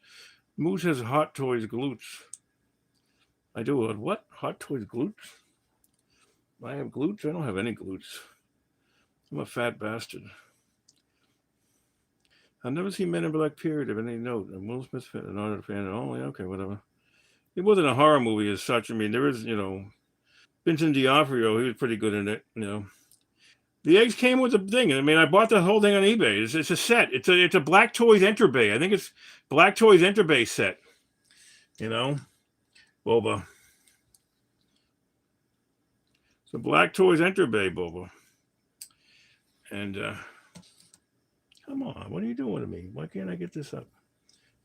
Moose has Hot Toys glutes. I do. What? Hot Toys glutes? I have glutes? I don't have any glutes. I'm a fat bastard. I've never seen Men in Black period of any note. I'm Will Smith fan, not a fan. Oh, yeah, okay, whatever. It wasn't a horror movie as such. I mean, there is, Vincent D'Onofrio. He was pretty good in it. The eggs came with the thing. I mean, I bought the whole thing on eBay. It's a set. It's a Black Toys Enter Bay. I think it's Black Toys Enter Bay set. Boba. It's a Black Toys Enter Bay, Boba. And come on, what are you doing to me? Why can't I get this up?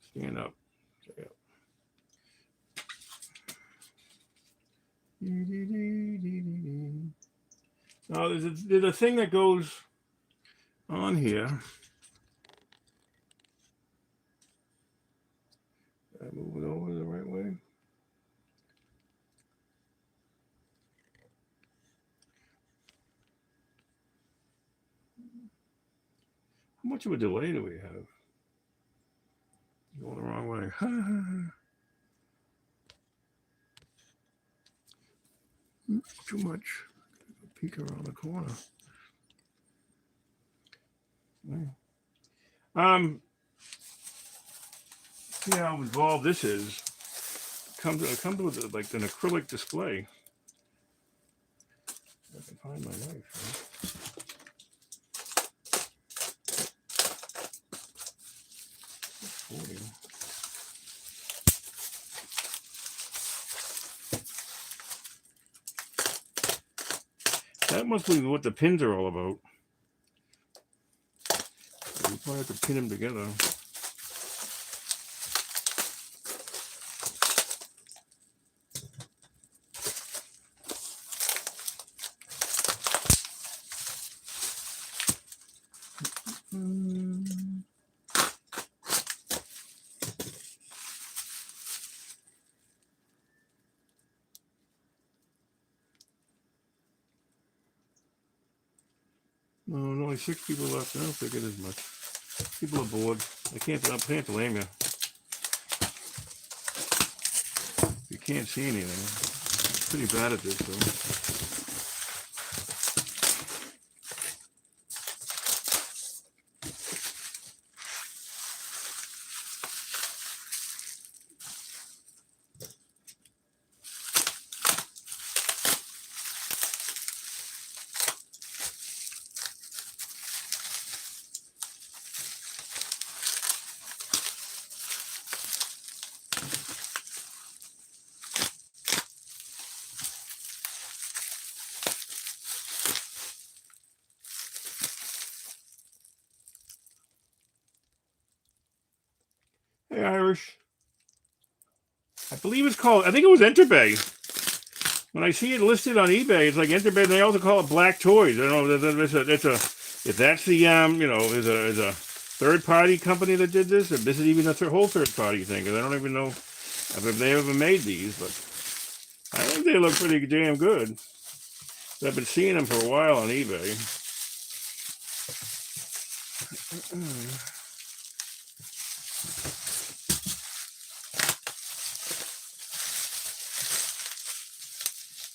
Stand up. Stay up. Now there's a thing that goes on here. Did I move it over the right way? How much of a delay do we have? Going the wrong way. Too much. Peek around the corner. See how involved this is. Comes with like an acrylic display. I can find my knife. Right? That must be what the pins are all about. You probably have to pin them together. No, only 6 people left. I don't figure as much. People are bored. I can't blame you. You can't see anything. Pretty bad at this, though. Hey, Irish. I believe it's called, I think it was Enterbay. When I see it listed on eBay, it's like Enterbay, and they also call it Black Toys. I don't know, if that's the, is a third-party company that did this, or this is even a whole third-party thing, because I don't even know if they ever made these, but I think they look pretty damn good. I've been seeing them for a while on eBay.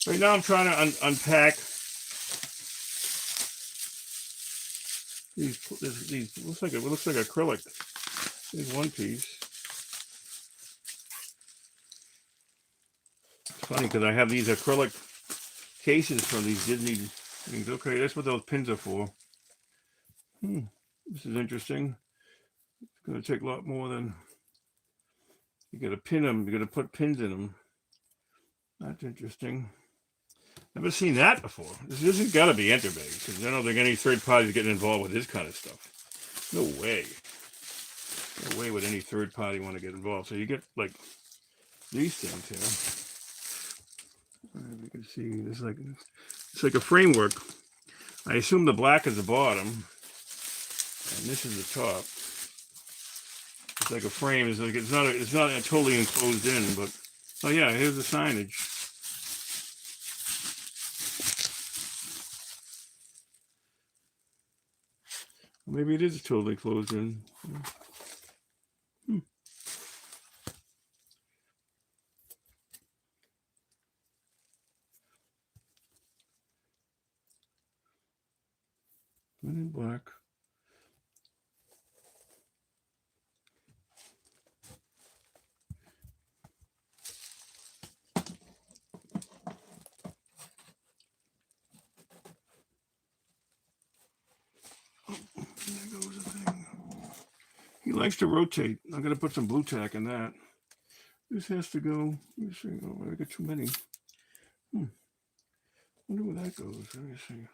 Right now I'm trying to unpack these. Looks like acrylic. Here's one piece. funny because I have these acrylic cases from these Disney things. Okay, that's what those pins are for. This is interesting. It's going to take a lot more than you got to pin them. You got to put pins in them. That's interesting. Never seen that before. This has got to be Enterbay because I don't think any third party is getting involved with this kind of stuff. No way. No way would any third party want to get involved. So you get like these things here. You can see it's like a framework. I assume the black is the bottom, and this is the top. It's like a frame. It's not totally enclosed in, but oh yeah, here's the signage. Maybe it is totally closed in. Men in Black. There goes the thing. He likes to rotate. I'm going to put some blue tack in that. This has to go. Let me see. Oh, I got too many. Wonder where that goes. Let me see.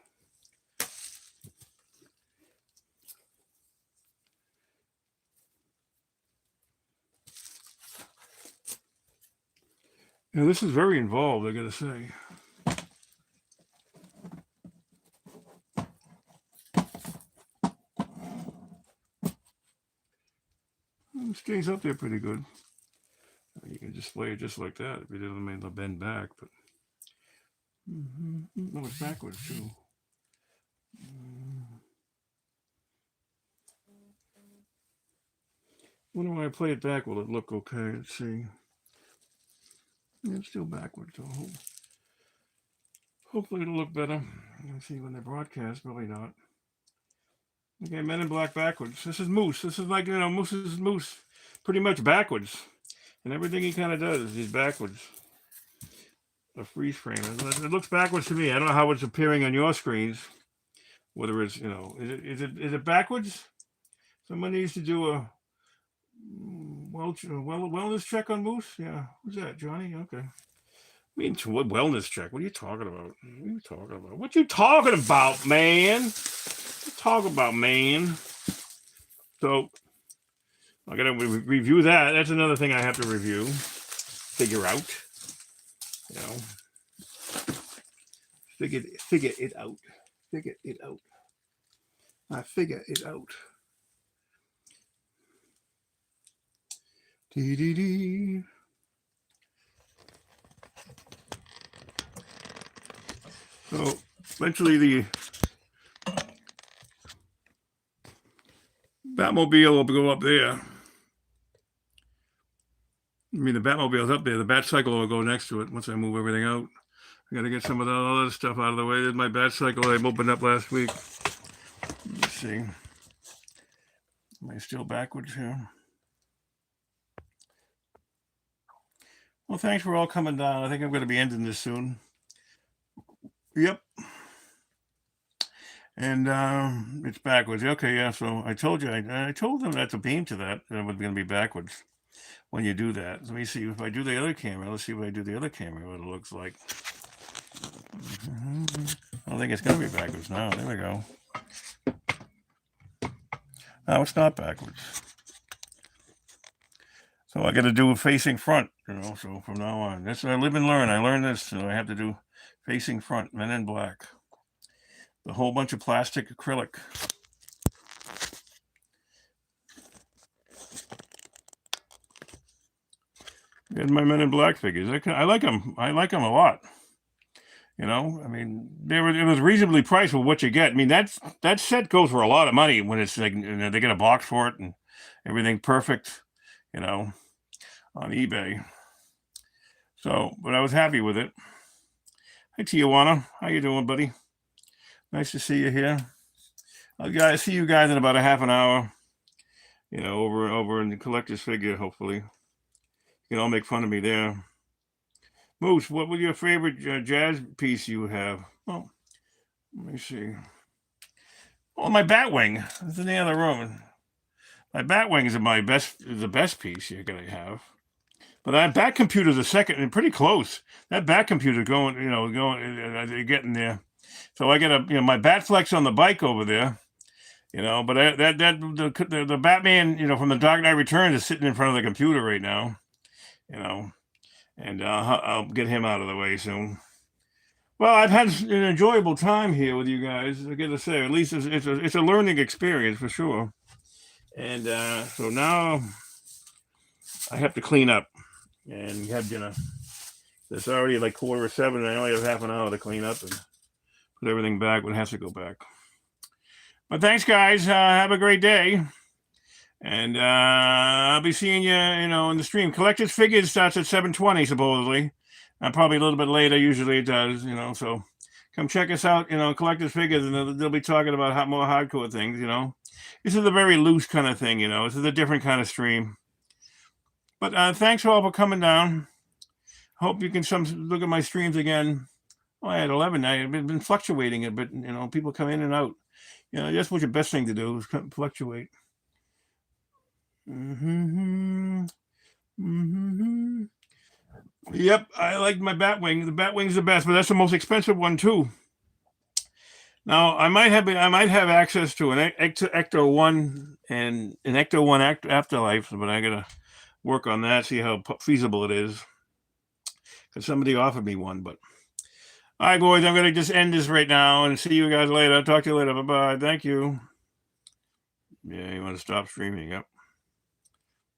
Now, this is very involved, I gotta say. It stays up there pretty good. You can display it just like that if you didn't make the bend back, but no, it's backwards too. When I play it back, will it look okay? Let's see. It's still backwards, so hopefully it'll look better. Let's see when they broadcast, probably not. Okay, Men in Black backwards. This is Moose. This is like, Moose is Moose. Pretty much backwards. And everything he kind of does, he's backwards. A freeze frame. It looks backwards to me. I don't know how it's appearing on your screens. Whether it's, is it backwards? Someone needs to do a wellness check on Moose? Yeah. Who's that, Johnny? Okay. I mean, what wellness check? What are you talking about? What you talking about, man? Talk about, man. So I gotta review that. That's another thing I have to review, figure out. Figure it out. I figure it out. Dee. So eventually the Batmobile will go up there. I mean, the Batmobile's up there. The BATCYCLE will go next to it once I move everything out. I got to get some of that other stuff out of the way. There's my BATCYCLE I opened up last week. Let's see. Am I still backwards here? Well, thanks for all coming down. I think I'm going to be ending this soon. Yep. And it's backwards. Okay, yeah. So I told you, I told them that's a beam to that. It was going to be backwards when you do that. Let me see if I do the other camera. Let's see if I do the other camera, what it looks like. I don't think it's going to be backwards now. There we go. No, it's not backwards. So I got to do facing front, so from now on. That's what I live and learn. I learned this, so I have to do facing front, Men in Black. A whole bunch of plastic acrylic. And my Men in Black figures. I like them. I like them a lot. I mean, it was reasonably priced for what you get. I mean, that set goes for a lot of money when it's like they get a box for it and everything perfect, on eBay. So, but I was happy with it. Hi, Tijuana. How you doing, buddy? Nice to see you here. I'll see you guys in about a half an hour. Over in the collector's figure. Hopefully, you can all make fun of me there. Moose, what was your favorite jazz piece you have? Oh, let me see. Oh, my Batwing. It's in the other room. My Batwing is the best piece you're gonna have. But that Bat computer's the second, and pretty close. That Bat computer getting there. So I got my Batflex on the bike over there. But the Batman, from the Dark Knight Returns is sitting in front of the computer right now. And I'll get him out of the way soon. Well, I've had an enjoyable time here with you guys. I got to say, at least it's a learning experience for sure. And so now I have to clean up and have dinner. It's already like 6:45, and I only have half an hour to clean up and put everything back when it has to go back. But thanks, guys. Have a great day. And I'll be seeing you, in the stream. Collector's Figures starts at 7:20, supposedly. Probably a little bit later. Usually it does, So come check us out, Collector's Figures, and they'll be talking about more hardcore things, This is a very loose kind of thing, This is a different kind of stream. But thanks all for coming down. Hope you can look at my streams again. Oh, I had 11. I've been fluctuating it, but, people come in and out. That's what your best thing to do is fluctuate. Yep, I like my Batwing. The Batwing's the best, but that's the most expensive one too. Now I might have access to an Ecto 1 and an Ecto 1 Afterlife, but I gotta work on that, see how feasible it is. Because somebody offered me one, but all right, boys, I'm gonna just end this right now and see you guys later. Talk to you later. Bye bye. Thank you. Yeah, you want to stop streaming? Yep.